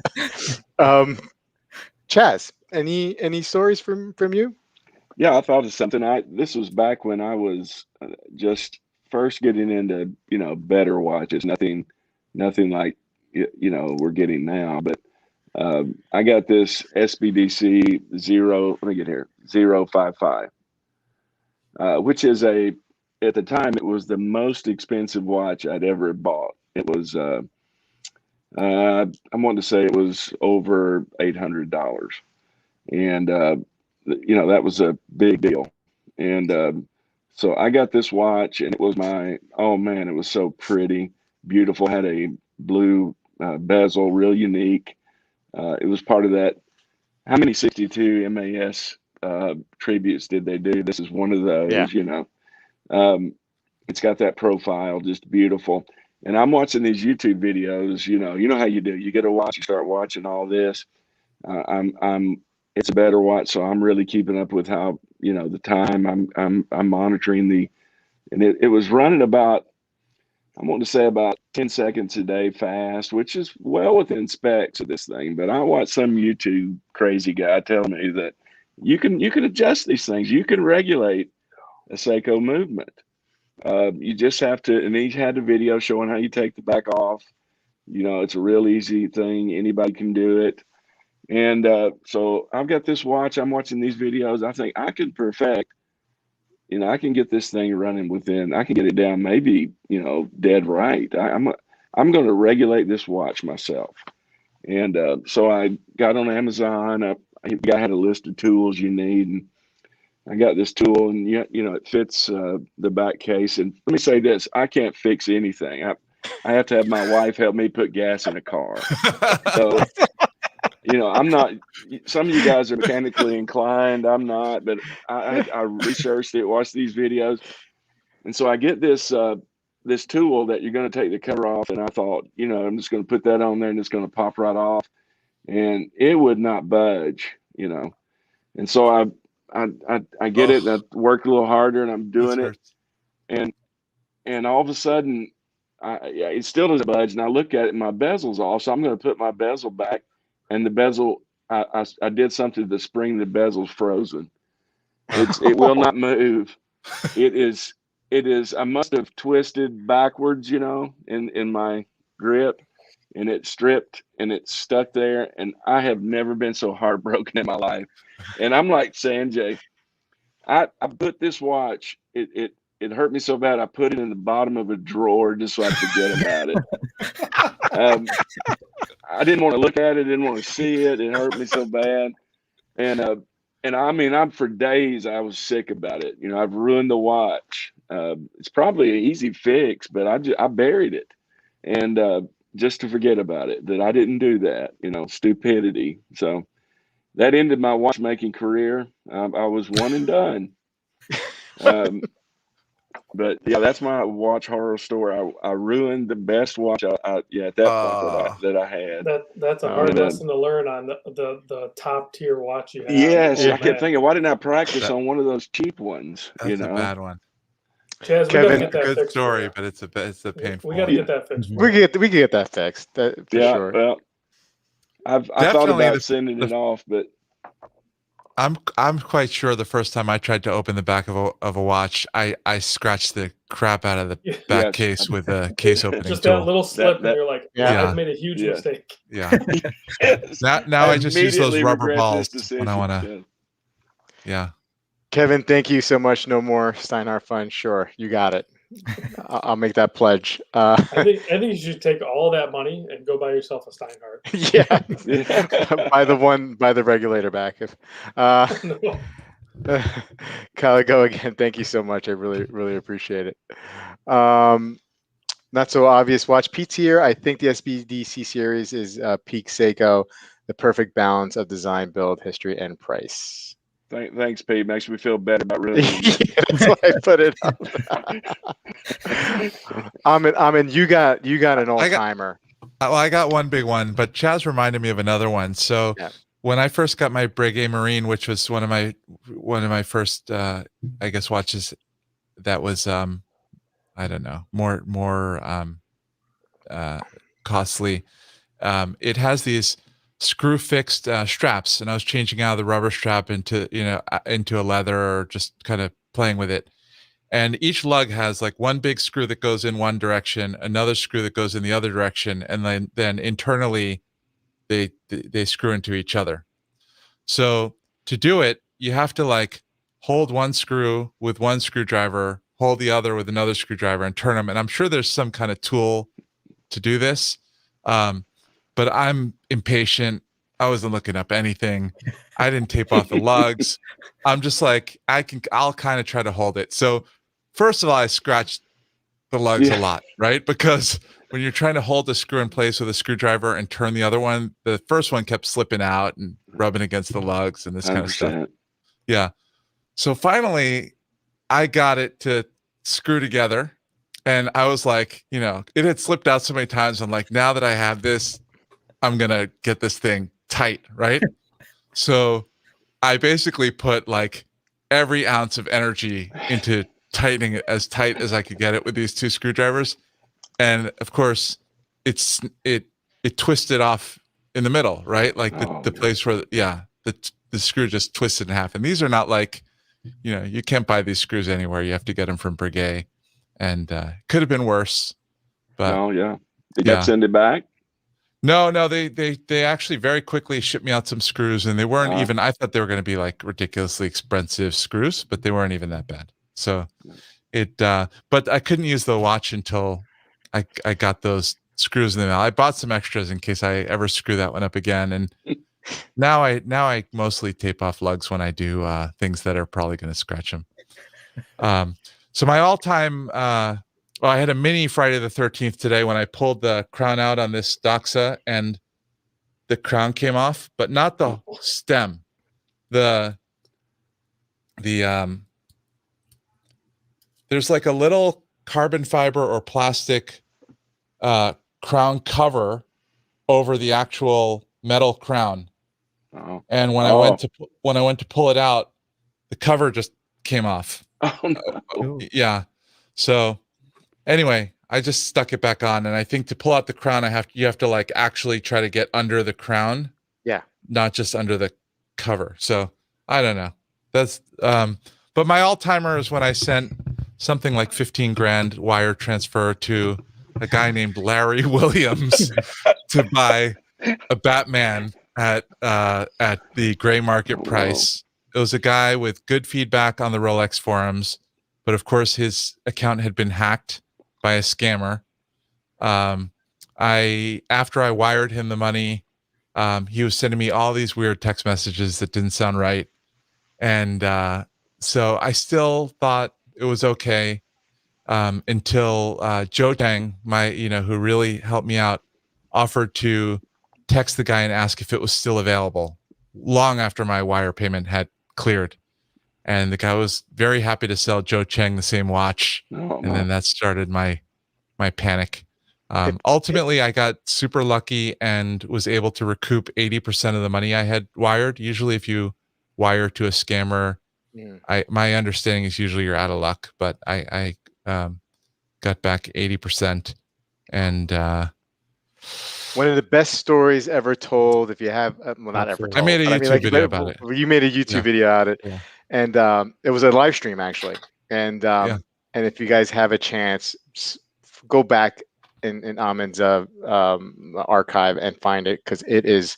Chaz, any stories from you? Yeah, I thought of something. This was back when I was just first getting into better watches. Nothing like we're getting now. But I got this SBDC 055, which is at the time it was the most expensive watch I'd ever bought. It was I want to say it was over $800, and that was a big deal. And so I got this watch, and it was oh man, it was so pretty, beautiful. Had a blue bezel, real unique. It was part of that. How many 62 MAS tributes did they do? This is one of those. Yeah. It's got that profile, just beautiful. And I'm watching these YouTube videos. You know how you do. You get a watch, you start watching all this. It's a better watch, so I'm really keeping up with how the time. I'm monitoring and it was running about, I want to say about 10 seconds a day fast, which is well within specs of this thing. But I watched some YouTube crazy guy tell me that you can adjust these things. You can regulate a Seiko movement. You just have to, and he had a video showing how you take the back off. It's a real easy thing. Anybody can do it. And so I've got this watch. I'm watching these videos. I think I can perfect, I can get this thing running I can get it down maybe, dead right. I'm going to regulate this watch myself. And so I got on Amazon. I had a list of tools you need. And I got this tool, and it fits the back case. And let me say this: I can't fix anything. I have to have my wife help me put gas in a car. So I'm not. Some of you guys are mechanically inclined. I'm not, but I researched it, watched these videos, and so I get this this tool that you're going to take the cover off, and I thought, I'm just going to put that on there, and it's going to pop right off, and it would not budge, and so I get it, and I work a little harder, and I'm doing it, and all of a sudden, it still doesn't budge, and I look at it, and my bezel's off, so I'm going to put my bezel back, and the bezel, I did something to the spring, the bezel's frozen. It will not move. It is, I must have twisted backwards, in my grip, and it stripped and it stuck there. And I have never been so heartbroken in my life. And I'm like, Sanjay, I put this watch, it hurt me so bad. I put it in the bottom of a drawer just so I forget about it. I didn't want to look at it. Didn't want to see it. It hurt me so bad. And I mean, I'm for days, I was sick about it. I've ruined the watch. It's probably an easy fix, but I buried it. And just to forget about it, that I didn't do that, stupidity. So that ended my watchmaking career. I was one and done. But yeah, that's my watch horror story. I ruined the best watch at that point that I had. That's a hard lesson to learn on the top tier watch you have. Yes, I kept thinking, why didn't I practice on one of those cheap ones? That's a bad one. Chaz, Kevin, we gotta get that good fixed story, but it's a painful. We got to get that fixed. We can get that fixed. For sure. Well, I thought about sending it off, but I'm quite sure the first time I tried to open the back of a watch, I scratched the crap out of the back case with a case opening just tool. that little slip, and you're like, I've made a huge mistake. Yeah. Now I just use those rubber balls when I want to. Yeah. Kevin, thank you so much. No more Steinhardt fun. Sure, you got it. I'll make that pledge. I think you should take all that money and go buy yourself a Steinhardt. Buy the regulator back. Kyle, go again. Thank you so much. I really appreciate it. Not so obvious watch. P tier. I think the SBDC series is peak Seiko, the perfect balance of design, build, history, and price. Thanks, Pete. Makes me feel better about ruining it. That's why I put it up. You got an all-timer. I got one big one, but Chaz reminded me of another one. So when I first got my Breguet Marine, which was one of my first I guess watches that was I don't know, more costly. It has these screw fixed straps, and I was changing out of the rubber strap into a leather, or just kind of playing with it. And each lug has like one big screw that goes in one direction, another screw that goes in the other direction, and then internally they screw into each other. So to do it, you have to like hold one screw with one screwdriver, hold the other with another screwdriver, and turn them. And I'm sure there's some kind of tool to do this. But I'm impatient. I wasn't looking up anything. I didn't tape off the lugs. I'm just like, I'll kind of try to hold it. So first of all, I scratched the lugs a lot, right? Because when you're trying to hold the screw in place with a screwdriver and turn the other one, the first one kept slipping out and rubbing against the lugs and this kind of stuff. Yeah. So finally, I got it to screw together. And I was like, it had slipped out so many times. I'm like, now that I have this, I'm going to get this thing tight, right? So I basically put like every ounce of energy into tightening it as tight as I could get it with these two screwdrivers. And of course, it twisted off in the middle, right? Like the place where, the screw just twisted in half. And these are not like, you can't buy these screws anywhere. You have to get them from Breguet. And could have been worse. But Did you send it back? No, they actually very quickly shipped me out some screws, and they weren't even, I thought they were going to be like ridiculously expensive screws, but they weren't even that bad. So but I couldn't use the watch until I got those screws in the mail. I bought some extras in case I ever screw that one up again. And now I mostly tape off lugs when I do things that are probably going to scratch them. So my all-time, I had a mini Friday the 13th today when I pulled the crown out on this Doxa, and the crown came off, but not the stem. The there's like a little carbon fiber or plastic crown cover over the actual metal crown. Oh. And when I went to pull it out, the cover just came off. Oh no. Yeah. So anyway, I just stuck it back on, and I think to pull out the crown, you have to like actually try to get under the crown. Yeah. Not just under the cover. So I don't know. That's but my all-timer is when I sent something like 15 grand wire transfer to a guy named Larry Williams to buy a Batman at the gray market price. It was a guy with good feedback on the Rolex forums, but of course his account had been hacked by a scammer. After I wired him the money, he was sending me all these weird text messages that didn't sound right. And so I still thought it was okay until Joe Tang, who really helped me out, offered to text the guy and ask if it was still available long after my wire payment had cleared. And the guy was very happy to sell Joe Cheng the same watch. And then that started my panic. Ultimately, I got super lucky and was able to recoup 80% of the money I had wired. Usually if you wire to a scammer, my understanding is usually you're out of luck, but I got back 80%. And one of the best stories ever told. If you have, well, not ever told. I made a YouTube video about it. You made a YouTube video out of it, and it was a live stream actually. And and if you guys have a chance, go back in Amin's archive and find it, because it is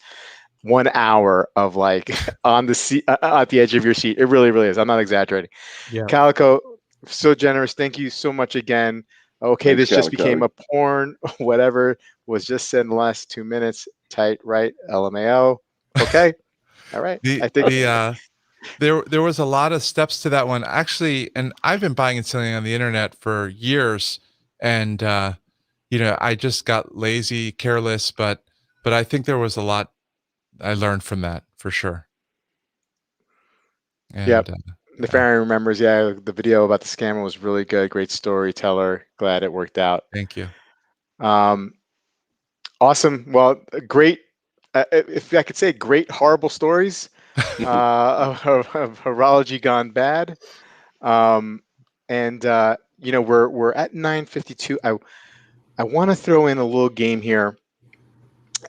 1 hour of like on the seat, at the edge of your seat. It really, really is. I'm not exaggerating. Yeah. Calico, so generous. Thank you so much again. Okay, Thanks, this just Calico. became a porn, whatever was just said in the last 2 minutes. Tight, right? LMAO. Okay. All right. I think there was a lot of steps to that one actually, and I've been buying and selling on the internet for years, and I just got lazy, careless, but I think there was a lot I learned from that for sure. And, yep. If Aaron remembers, the video about the scammer was really good. Great storyteller. Glad it worked out. Thank you. Awesome. Well, great. If I could say, great horrible stories of horology gone bad. We're at 9:52. I want to throw in a little game here,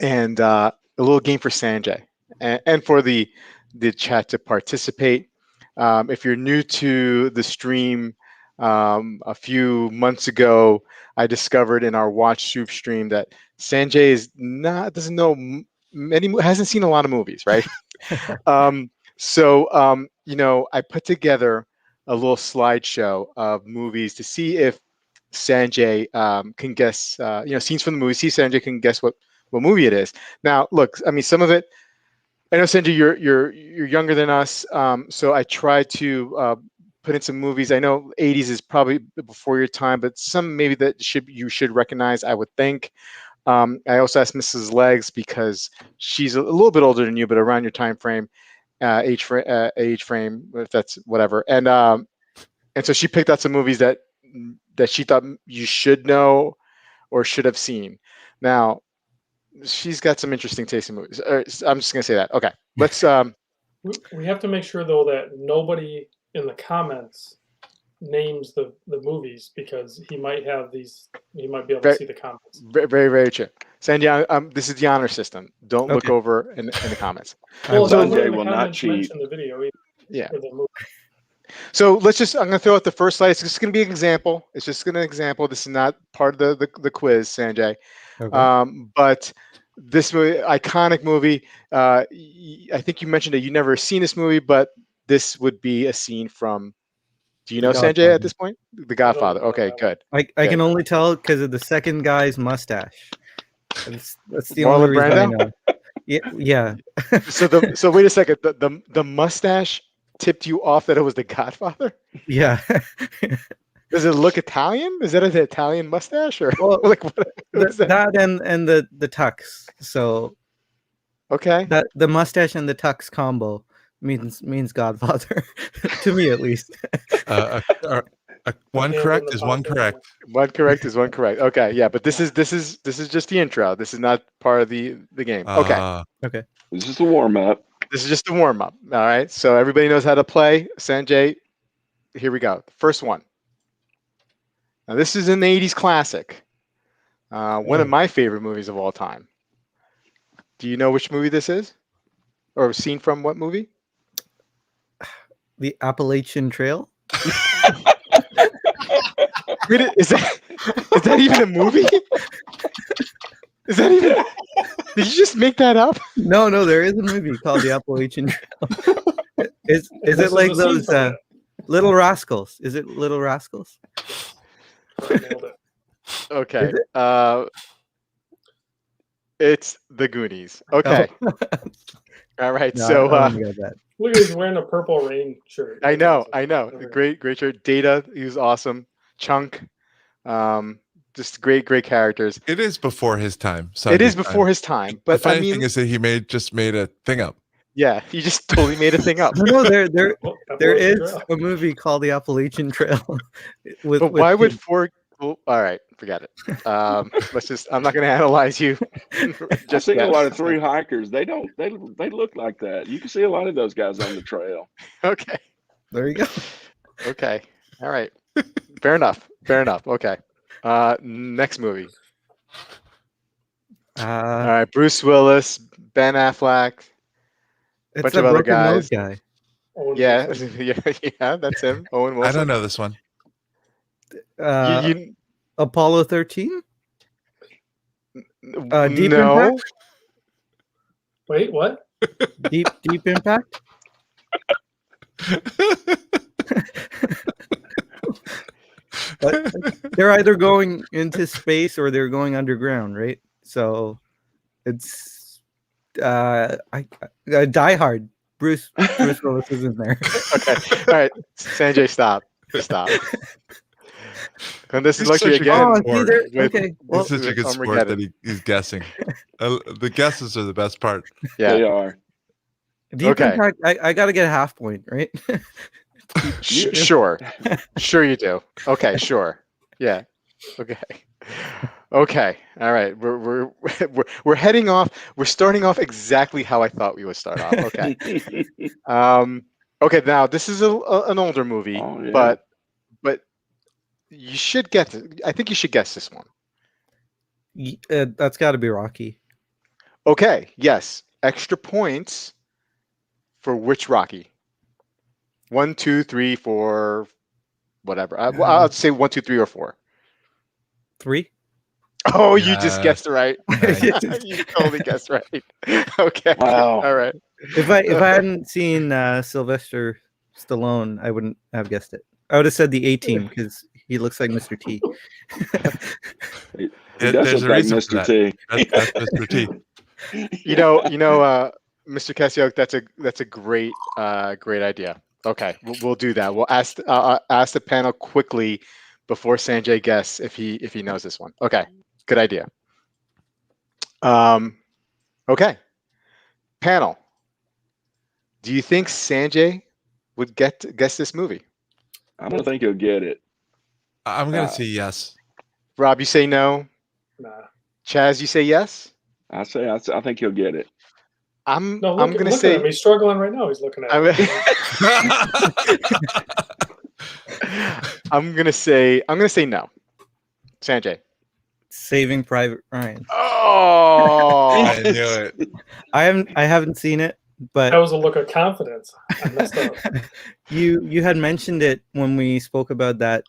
and a little game for Sanjay and for the chat to participate. If you're new to the stream, a few months ago, I discovered in our Watch Soup stream that Sanjay hasn't seen a lot of movies, right? I put together a little slideshow of movies to see if Sanjay can guess, scenes from the movie. See if Sanjay can guess what movie it is. Now, look, I mean, some of it. I know, Sanjay, you're younger than us, so I try to put in some movies. I know 80s is probably before your time, but some maybe that you should recognize, I would think. I also asked Mrs. Legs, because she's a little bit older than you, but around your time frame, age frame, if that's whatever. And so she picked out some movies that she thought you should know or should have seen. Now, she's got some interesting taste in movies. I'm just gonna say that. Okay, let's. We have to make sure though that nobody in the comments names the movies, because he might be able to see the comments. Very, very, very true. Sanjay, this is the honor system. Don't look over in the comments. Well, Sanjay will not cheat. Mention the video either. Yeah. The movie. So I'm going to throw out the first slide. It's just going to be an example. It's just going to example. This is not part of the quiz, Sanjay. Okay. But this movie, iconic movie. I think you mentioned that you never seen this movie, but this would be a scene from. Do you know Sanjay at this point? The Godfather. Okay, good. I can only tell because of the second guy's mustache. That's the Marlon only reason Brando? I know. Yeah. So wait a second. The mustache tipped you off that it was the Godfather? Yeah. Does it look Italian? Is that an Italian mustache, or well, like what is that? That and the tux? So Okay. That the mustache and the tux combo means Godfather to me at least. One Hands correct in the is one pocket. correct. One correct is one correct. Okay, yeah, but this is just the intro. This is not part of the game. Okay, Okay. This is a warm up. this is just a warm up. All right, so everybody knows how to play. Sanjay, here we go. First one. Now this is an '80s classic. One of my favorite movies of all time. Do you know which movie this is, or scene from what movie? The Appalachian Trail. Is that even a movie? Is that even? Did you just make that up? No, there is a movie called The Appalachian Trail. Is it like those Little Rascals? Is it Little Rascals? Nailed it. Okay. It's The Goonies. Okay. All right. No, So I don't get that. Look at he's wearing a Purple Rain shirt. I know. Okay. Great shirt. Data, he was awesome. Chunk, just great characters. It is before his time. It is before his time, but the funny thing is that he just made a thing up. Yeah, he just totally made a thing up. No, there Appalachian is Trail. a movie called The Appalachian Trail. But why would four? Well, all right, forget it. Let's just. I'm not going to analyze you. Just think a lot of three hikers. They look like that. You can see a lot of those guys on the trail. Okay. There you go. Okay. All right. Fair enough. Okay. Next movie. All right. Bruce Willis, Ben Affleck, It's bunch the of other broken nose guys. guy. Owen Yeah, Wilson. yeah, that's him. Owen Wilson. I don't know this one. You Apollo 13? Deep no. Impact? Wait, what? Deep Impact? But they're either going into space or they're going underground, right? So it's Die Hard. Bruce Willis is in there. Okay. All right. Sanjay, stop. And this is lucky again. Oh, okay. Well, He's such a good sport that he's guessing. The guesses are the best part. Yeah, They are. Deep Impact, I got to get a half point, right? Sure you do. Okay, sure. Yeah. Okay. All right. We're heading off. We're starting off exactly how I thought we would start off. Okay. Okay. Now this is an older movie, but you should get. I think you should guess this one. That's got to be Rocky. Okay. Yes. Extra points for which Rocky? 1, 2, 3, 4, whatever. I'll say 1, 2, 3, or 4. 3. Oh, you just guessed right. You totally guessed right. Okay. Wow. All right. If I hadn't seen Sylvester Stallone, I wouldn't have guessed it. I would have said the A-Team because he looks like Mr. T. There's a reason for Mr. that. T. That's Mr. T. Mr. Kesiok, that's a great idea. Okay, we'll do that. We'll ask the panel quickly before Sanjay guess if he knows this one. Okay, good idea. Okay, panel. Do you think Sanjay would guess this movie? I don't think he'll get it. I'm gonna say yes. Rob, you say no. Nah. Chaz, you say yes. I think he'll get it. I'm No, gonna look say at him. He's struggling right now. He's looking at I'm gonna say no. Sanjay. Saving Private Ryan. Oh, I knew it. I haven't seen it, but That was a look of confidence. I messed up. you had mentioned it when we spoke about that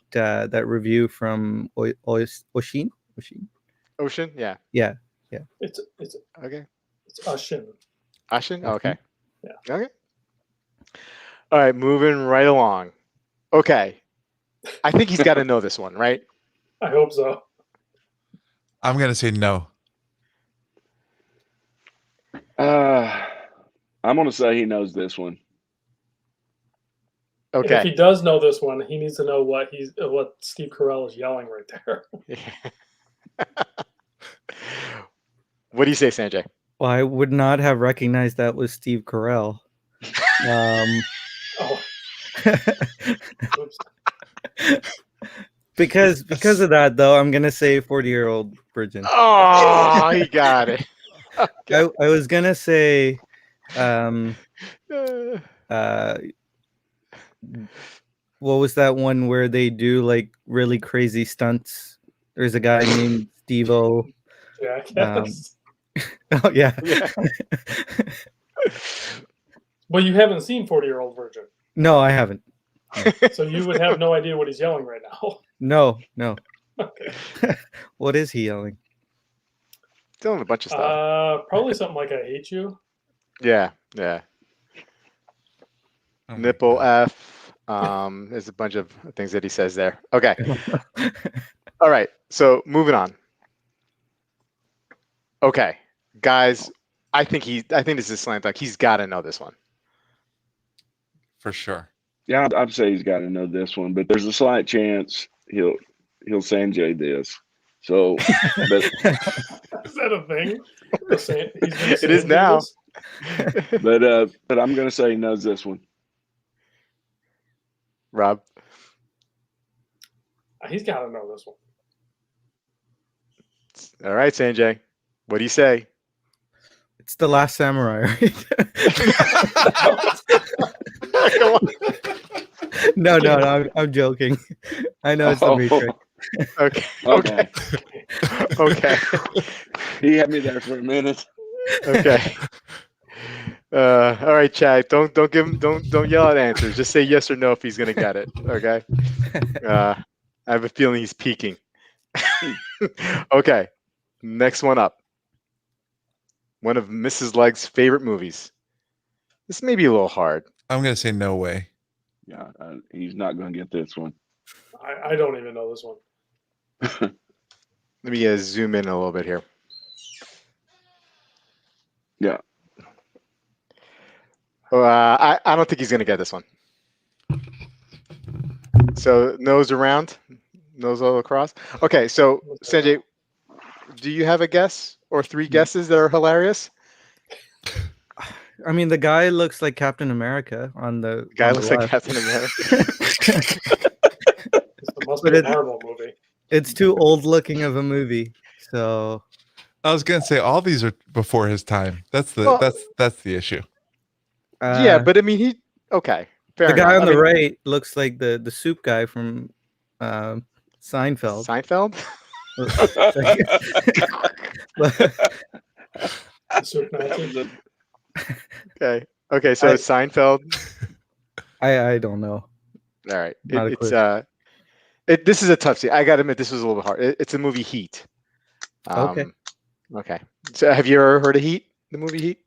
review from Oshin. Ocean. Yeah. It's Okay. it's Ushin. Ashin? Oh, okay. Yeah. Okay. All right, moving right along. Okay. I think he's got to know this one, right? I hope so. I'm gonna say no. I'm gonna say he knows this one. And if Okay. he does know this one, he needs to know what Steve Carell is yelling right there. What do you say, Sanjay? Well, I would not have recognized that was Steve Carell. Oh, oops. because of that, though, I'm gonna say 40-year-old virgin. Oh, he got it. Okay. I was gonna say, Uh, what was that one where they do like really crazy stunts? There's a guy named Steve-O. Yeah, I guess. Oh yeah. yeah. Well, you haven't seen 40-Year-Old Virgin, No, I haven't. so you would have no idea what he's yelling right now. No. Okay. What is he yelling? Doing a bunch of stuff. Probably something like "I hate you." Yeah. Oh my Nipple God. F. There's a bunch of things that he says there. Okay. All right. So moving on. Okay, guys. I think this is slam dunk. He's got to know this one. For sure. Yeah, I'd say he's got to know this one, but there's a slight chance he'll Sanjay this. So, but Is that a thing? It is now. but I'm gonna say he knows this one. Rob. He's got to know this one. All right, Sanjay. What do you say? It's The Last Samurai, right? Come on. No, I'm joking. I know it's The Matrix. Okay. He had me there for a minute. Okay. All right, Chad. Don't yell at answers. Just say yes or no if he's gonna get it. Okay. I have a feeling he's peeking. Okay. Next one up. One of Mrs. Leg's favorite movies. This may be a little hard. I'm gonna say no way. Yeah, he's not gonna get this one. I don't even know this one. Let me zoom in a little bit here. Yeah. I don't think he's gonna get this one. So nose around, nose all across. Okay, so Sanjay, do you have a guess or three guesses that are hilarious? I mean, the guy looks like Captain America on the Guy on looks the like left. Captain America. It must But be a it- Marvel movie. It's too old looking of a movie. So I was gonna say all these are before his time. That's the Well- that's the issue. Yeah, but I mean, okay. Fair the guy enough. on I the mean, right looks like the soup guy from Seinfeld. Seinfeld. The Soup That Nazi. was a Okay. So it's Seinfeld. I don't know. All right. Not a It's clue. this is a tough scene. I gotta admit, this was a little bit hard. It's a movie Heat. Okay. Okay. So have you ever heard of Heat? The movie Heat?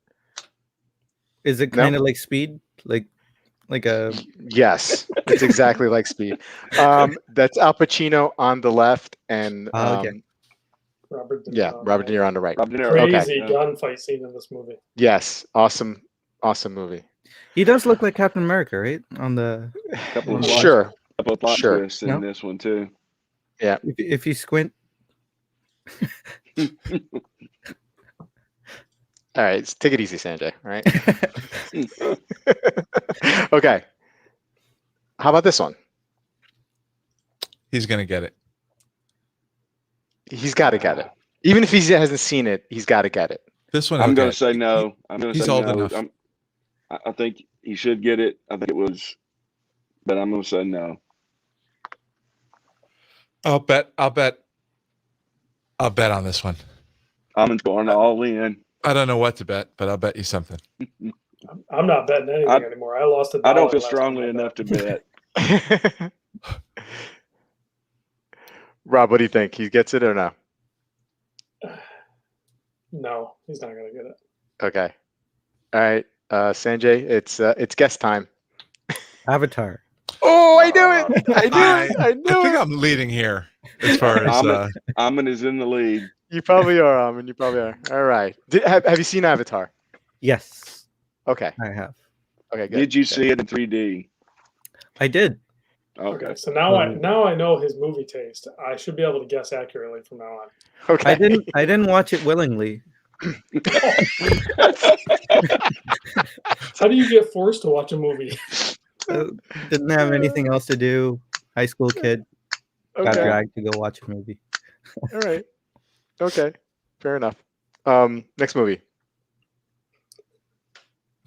Is it No? kind of like Speed? Like a Yes, it's exactly like Speed. That's Al Pacino on the left, and okay. Robert De Niro. yeah, Robert De Niro on the right. Rob De Niro. Crazy Okay. gunfight scene in this movie. Yes, awesome movie. He does look like Captain America, right? On the Couple of Sure. couple of plot Sure. twists in No? this one too. if you squint. All right, take it easy, Sanjay. All right. Okay. How about this one? He's gonna get it. He's got to get it. Even if he hasn't seen it, he's got to get it. This one. I'm he'll gonna get. say no. I'm gonna He's say old no. enough. I think he should get it. I think it was, but I'm gonna say no. I'll bet on this one. I'm going all in. I don't know what to bet, but I'll bet you something. I'm not betting anything anymore. I lost $1. I don't feel last strongly time I enough to bet. bet. Rob, what do you think? He gets it or no? No, he's not gonna get it. Okay. All right, Sanjay, it's guess time. Avatar. Oh, I knew it! I knew I it! I knew think it! I'm leading here as far as Amon is in the lead. You probably are, Amin. You probably are. All right. Have you seen Avatar? Yes, Okay. I have. Okay. Good. Did you Good. see it in 3D? I did. Okay. So now I know his movie taste. I should be able to guess accurately from now on. Okay. I didn't watch it willingly. How do you get forced to watch a movie? Didn't have anything else to do. High school kid got Okay. dragged to go watch a movie. All right. Okay. Fair enough. Next movie.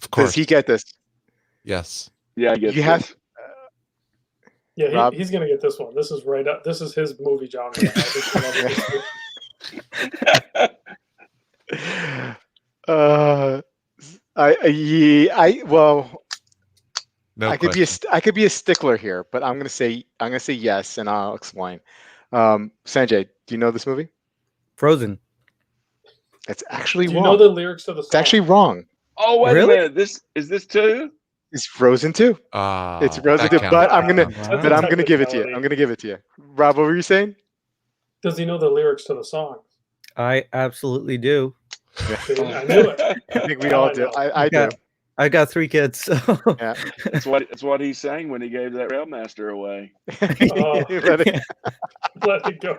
Of course. Does he get this? Yes. Yeah, I get You have. Yeah, Rob? he's gonna get this one. This is right up. This is his movie genre. I think he loves this. Well, No I could be a stickler here, but I'm gonna say yes, and I'll explain. Sanjay, do you know this movie? Frozen. It's actually Do wrong. you know the lyrics to the song? It's actually wrong. Oh, wait Really? a minute. This is this too? It's Frozen 2. It's Frozen 2, but I'm gonna give it to you. I'm gonna give it to you. Rob, what were you saying? Does he know the lyrics to the song? I absolutely do. See, I knew it. I think we all do. I do. I got 3 kids. So. Yeah. It's what he sang when he gave that Railmaster away. Oh. Let it go.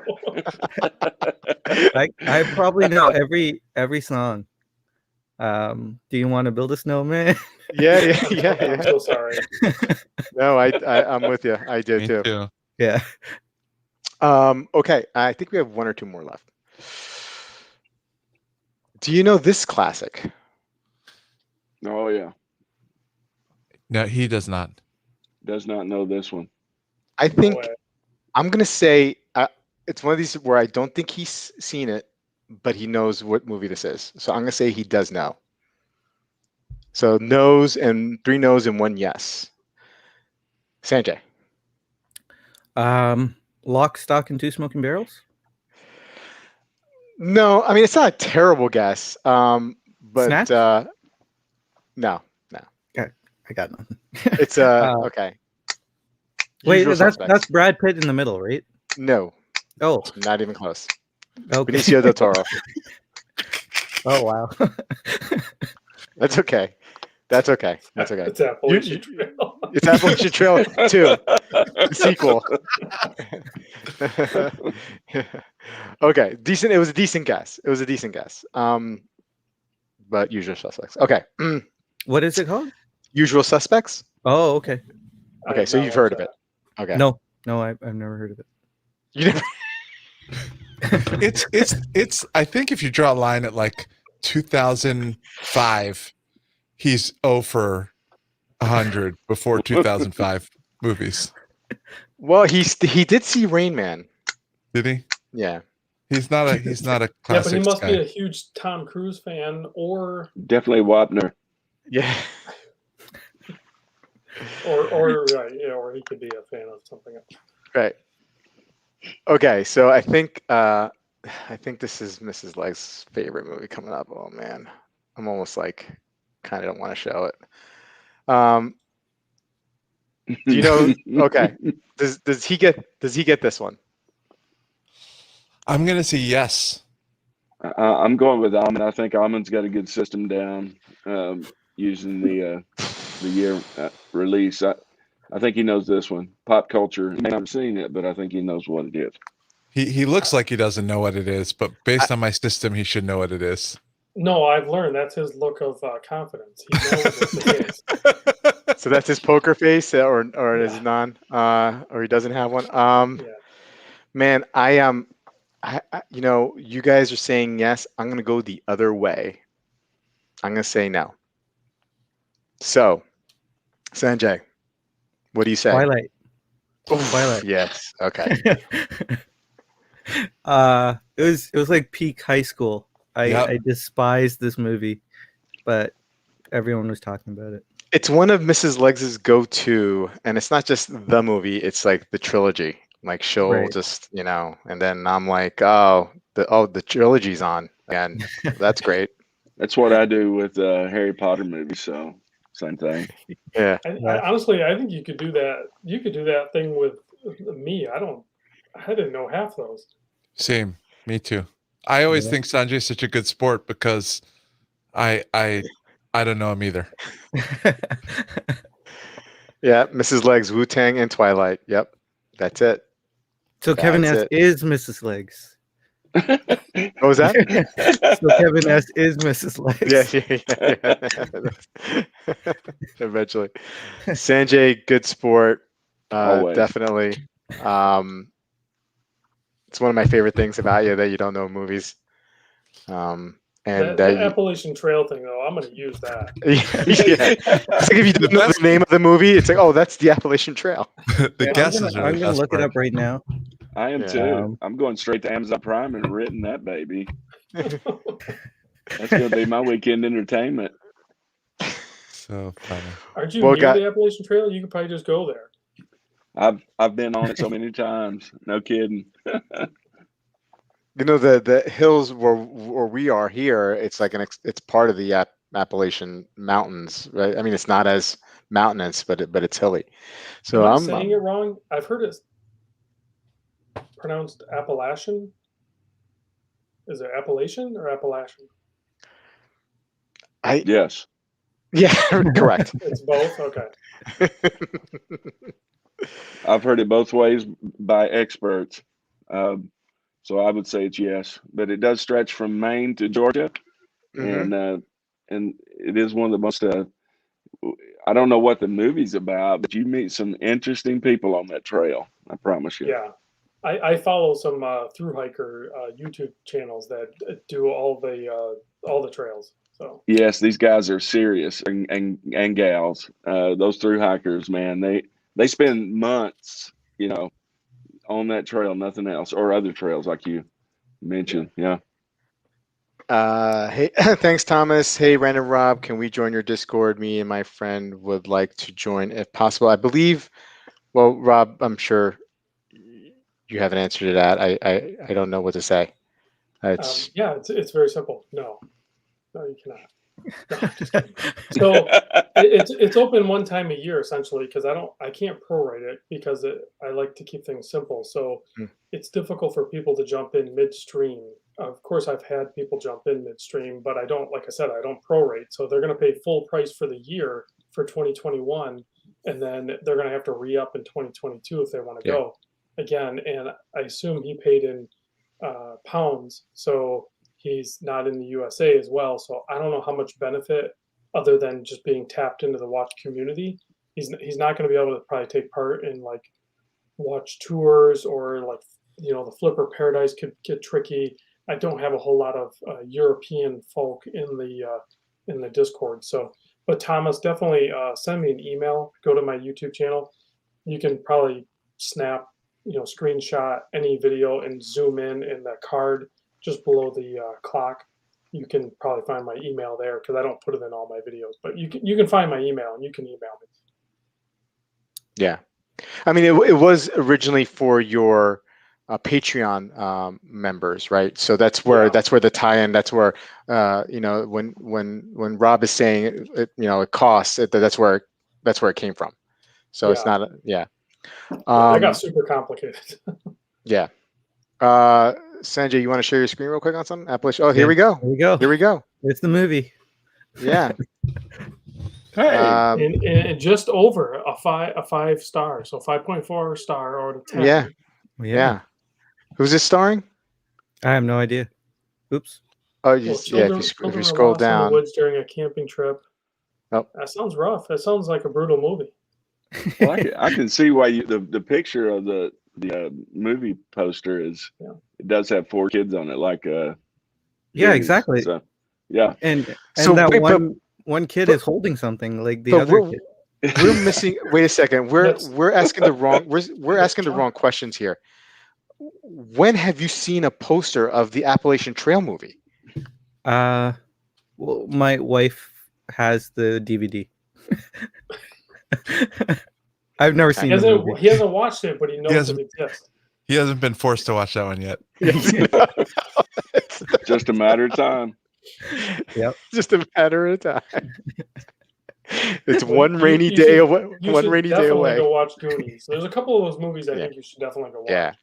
I probably know every song. Do you want to build a snowman? Yeah. I'm so sorry. No, I'm with you. I do Me too. Yeah. Okay. I think we have 1 or 2 more left. Do you know this classic? Oh yeah. No, he does not. Does not know this one. I think way. I'm gonna say it's one of these where I don't think he's seen it, but he knows what movie this is. So I'm gonna say he does know. So no's and 3 no's and 1 yes. Sanjay. Lock, Stock, and 2 Smoking Barrels. No, I mean it's not a terrible guess. But Snatch? No. I got nothing. It's okay. Wait, Usual that's Suspects. Brad Pitt in the middle, right? No, Oh, not even close. okay. Benicio del Toro. Oh wow. That's okay. That's okay. It's Appalachian Trail. It's Appalachian Trail 2, the sequel. Okay, decent. It was a decent guess. But Usual Suspects. Okay. What is it called? Usual Suspects. Oh, okay. Okay, so you've heard of it. Okay. No, I've never heard of it. You never. It's I think if you draw a line at like 2005, he's 0 for 100 before 2005 movies. Well, he did see Rain Man. Did he? Yeah. He's not a Yeah, classic but he must guy. be a huge Tom Cruise fan, or Definitely Wapner. Yeah. or he could be a fan of something else. Right. Okay, so I think this is Mrs. Leg's favorite movie coming up. Oh man, I'm almost like kind of don't want to show it. Do you know? Okay, does he get this one? I'm gonna say yes. I'm going with Almond. I think Almond's got a good system down using the year release. I think he knows this one. Pop culture. He may not have seen it, but I think he knows what it is. He looks like he doesn't know what it is, but based on my system, he should know what it is. No, I've learned that's his look of confidence. He knows what it is. So that's his poker face, or is it non? Or he doesn't have one. Yeah. Man, I am. You guys are saying yes. I'm gonna go the other way. I'm gonna say no. So, Sanjay, what do you say? Twilight. Oof, Twilight. Yes. Okay. It was like peak high school. Yep. I despised this movie, but everyone was talking about it. It's one of Mrs. Legs's go-to, and it's not just the movie. It's like the trilogy. Like she'll Right. just, and then I'm like, the trilogy's on, and that's great. That's what I do with Harry Potter movies. So same thing. Yeah. Honestly, I think you could do that. You could do that thing with me. I didn't know half those. Same. Me too. I always think Sanjay's such a good sport because I don't know him either. Yeah, Mrs. Legs, Wu-Tang, and Twilight. Yep, that's it. So Kevin That's S. is Mrs. Legs. What was that? So Kevin S is Mrs. Legs. Yeah. Eventually. Sanjay, good sport. Always. Definitely. It's one of my favorite things about you that you don't know movies. And the Appalachian Trail thing, though, I'm going to use that. Yeah. It's like if you don't know the name of the movie, it's like, oh, that's the Appalachian Trail. The guesses are I'm the gonna best look it part. up right now. I am too. I'm going straight to Amazon Prime and renting that baby. That's going to be my weekend entertainment. So funny. Aren't you near the Appalachian Trail? You could probably just go there. I've been on it so many times. No kidding. You know, the hills where we are here, it's like it's part of the Appalachian Mountains, right? I mean, it's not as mountainous, but it's hilly. So Am I saying it wrong? I've heard it pronounced Appalachian. Is it Appalachian or Appalachian? Yes. Yeah, correct. It's both? Okay. I've heard it both ways by experts. So I would say it's yes, but it does stretch from Maine to Georgia, and it is one of the most. I don't know what the movie's about, but you meet some interesting people on that trail. I promise you. Yeah, I follow some through hiker YouTube channels that do all the trails. So yes, these guys are serious, and gals. Those through hikers, man, they spend months, on that trail, nothing else, or other trails like you mentioned. Yeah. Hey, thanks, Thomas. Hey, Random Rob, can we join your Discord? Me and my friend would like to join if possible. I believe. Well, Rob, I'm sure you have an answer to that. I don't know what to say. it's very simple. No, you cannot. No, just kidding. So it's open one time a year essentially because I can't prorate it because I like to keep things simple. So it's difficult for people to jump in midstream. Of course, I've had people jump in midstream, but I don't, like I said, I don't prorate. So they're going to pay full price for the year for 2021, and then they're going to have to re-up in 2022 if they want to go again. And I assume he paid in pounds, so he's not in the USA as well. So I don't know how much benefit other than just being tapped into the watch community. He's not going to be able to probably take part in like watch tours or like the Flipper Paradise could get tricky. I don't have a whole lot of European folk in the Discord. So, but Thomas, definitely send me an email. Go to my YouTube channel. You can probably snap, screenshot any video and zoom in that card just below the clock. You can probably find my email there because I don't put it in all my videos. But you can find my email and you can email me. Yeah, I mean it was originally for your Patreon members, right? So that's where the tie-in. That's where when Rob is saying it costs, that's where it came from. So it's not that got super complicated. Yeah. Sanjay, you want to share your screen real quick on something? Appalachian. Oh, here we go. Here we go. It's the movie. Yeah. Hey, and just over a 5 star, so 5.4 star or 10. Yeah. Who's this starring? I have no idea. Oops. Oh, if you scroll down. In the woods during a camping trip. Oh, that sounds rough. That sounds like a brutal movie. Well, I can see why the picture of the movie poster is. Yeah. It does have 4 kids on it, like yeah, exactly. So, yeah, and so that one kid is holding something like the other kid. We're missing. Wait a second. We're asking the wrong. We're asking the wrong questions here. When have you seen a poster of the Appalachian Trail movie? Well, my wife has the DVD. I've never seen it. He hasn't watched it, but he knows it exists. He hasn't been forced to watch that one yet. Just a matter of time. Yep. Just a matter of time. It's one rainy day away. One rainy day away. Go watch Goonies. There's a couple of those movies I think you should definitely go watch.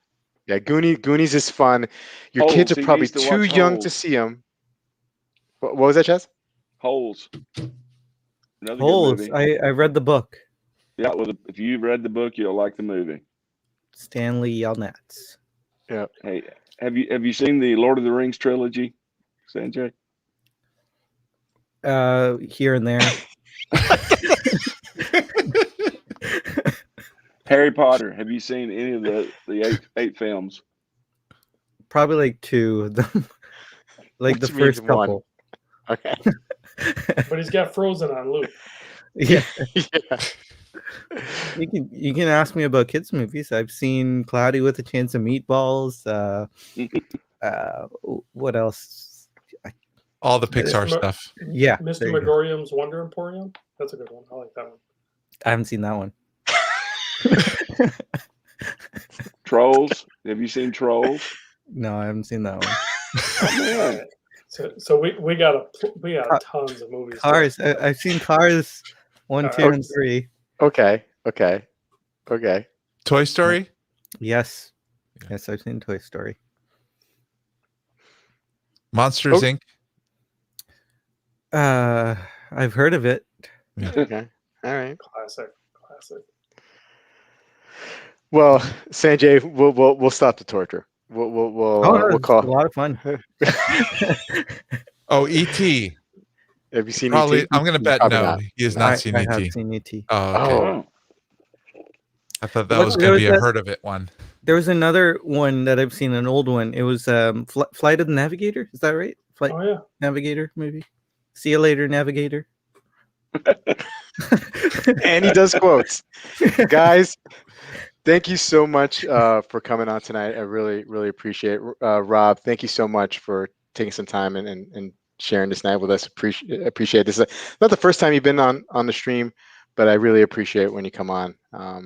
Yeah. Goonies is fun. Your kids are probably too young to see them. What was that, Chaz? Holes. Holes. I read the book. Yeah, well, if you read the book, you'll like the movie. Stanley Yelnats. Yeah. Hey, have you seen the Lord of the Rings trilogy, Sanjay? Here and there. Harry Potter. Have you seen any of the eight films? Probably like 2 of them. Like the Which means first one. couple. Okay. But he's got Frozen on loop. Yeah. Yeah. You can ask me about kids movies. I've seen Cloudy with a Chance of Meatballs. What else? All the Pixar Mr. stuff. Yeah, Mr. there you go. Megorium's Wonder Emporium. That's a good one. I like that one. I haven't seen that one. Trolls. Have you seen Trolls? No, I haven't seen that one. Oh, man. So we got tons of movies. Cars. I've seen Cars 1, 2, and 3. Okay. Toy Story? Yes. Yes, I've seen Toy Story. Monsters Inc. I've heard of it. Yeah. Okay. All right. Classic. Well, Sanjay, we'll stop the torture. We'll call. A lot of fun. Oh, E.T. Have you seen Probably. E.T.? I'm going to bet Probably no. not. He has not seen I E.T. have seen E.T. Oh, okay. Oh, I thought that was going to be a heard of it one. There was another one that I've seen, an old one. It was Flight of the Navigator. Is that right? Oh yeah. Navigator, maybe. See you later, Navigator. And he does quotes. Guys, thank you so much for coming on tonight. I really, really appreciate it. Rob, thank you so much for taking some time and sharing this night with us. Appreciate this. Not the first time you've been on the stream, but I really appreciate it when you come on. I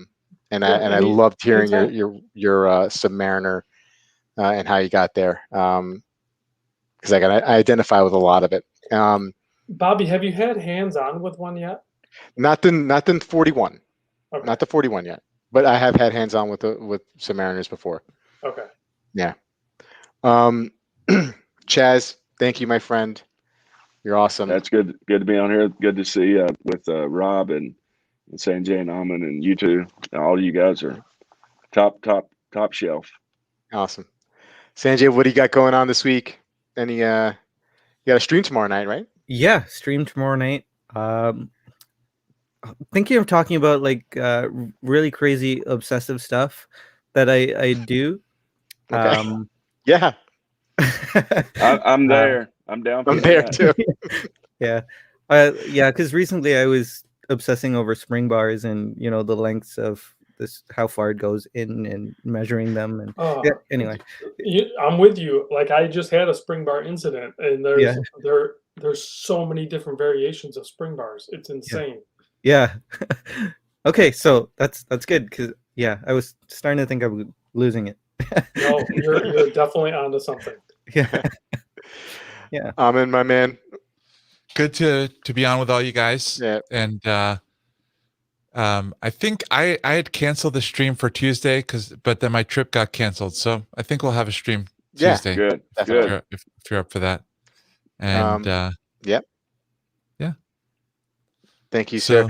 loved hearing your Submariner and how you got there. Because I identify with a lot of it. Bobby, have you had hands-on with one yet? Not the 41. Okay. Not the 41 yet. But I have had hands-on with Submariners before. Okay. Yeah. Chaz, thank you, my friend. You're awesome. that's good. Good to be on here. Good to see you with Rob and Sanjay and Aman and you two. All you guys are top shelf. Awesome. Sanjay, what do you got going on this week? Any you got a stream tomorrow night, right? Yeah, stream tomorrow night. Thinking of talking about like really crazy obsessive stuff that I do. Okay. Yeah. I'm there. I'm down for I'm there that. too. Yeah. Yeah, because recently I was obsessing over spring bars and the lengths of this, how far it goes in, and measuring them. And anyway, I'm with you. Like, I just had a spring bar incident, and there's so many different variations of spring bars. It's insane. Yeah. Okay, so that's good, because I was starting to think I was losing it. No, you're definitely onto something. Yeah. Yeah. Amen, my man. Good to be on with all you guys. Yeah. And I think I had canceled the stream for Tuesday but then my trip got canceled. So I think we'll have a stream Tuesday. Good. If you're up for that. And yep. Yeah. Thank you, sir.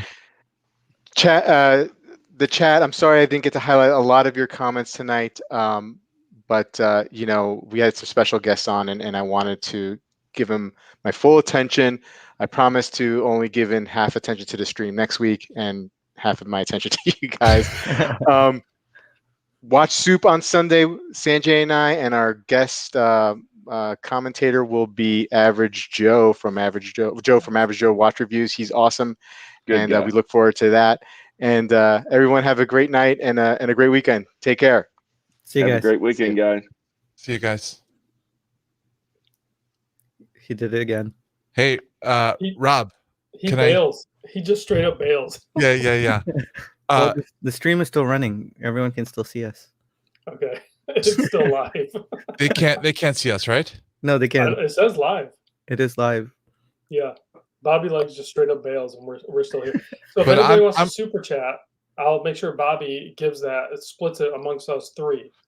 Chat, the chat. I'm sorry I didn't get to highlight a lot of your comments tonight. But we had some special guests on, and I wanted to give them my full attention. I promised to only give in half attention to the stream next week and half of my attention to you guys. Watch Soup on Sunday, Sanjay and I, and our guest commentator will be Average Joe from Average Joe Watch Reviews. He's awesome. Good guy. We look forward to that. And everyone have a great night and a great weekend. Take care. See you guys. Have a great weekend, guys. See you guys. He did it again. Hey, Rob. He bails. He just straight up bails. Yeah. Well, the stream is still running. Everyone can still see us. Okay. It's still live. They can't see us, right? No, they can't. It says live. It is live. Yeah. Bobby Legs just straight up bails, and we're still here. So if anybody wants to super chat, I'll make sure Bobby gives that. It splits it amongst us three.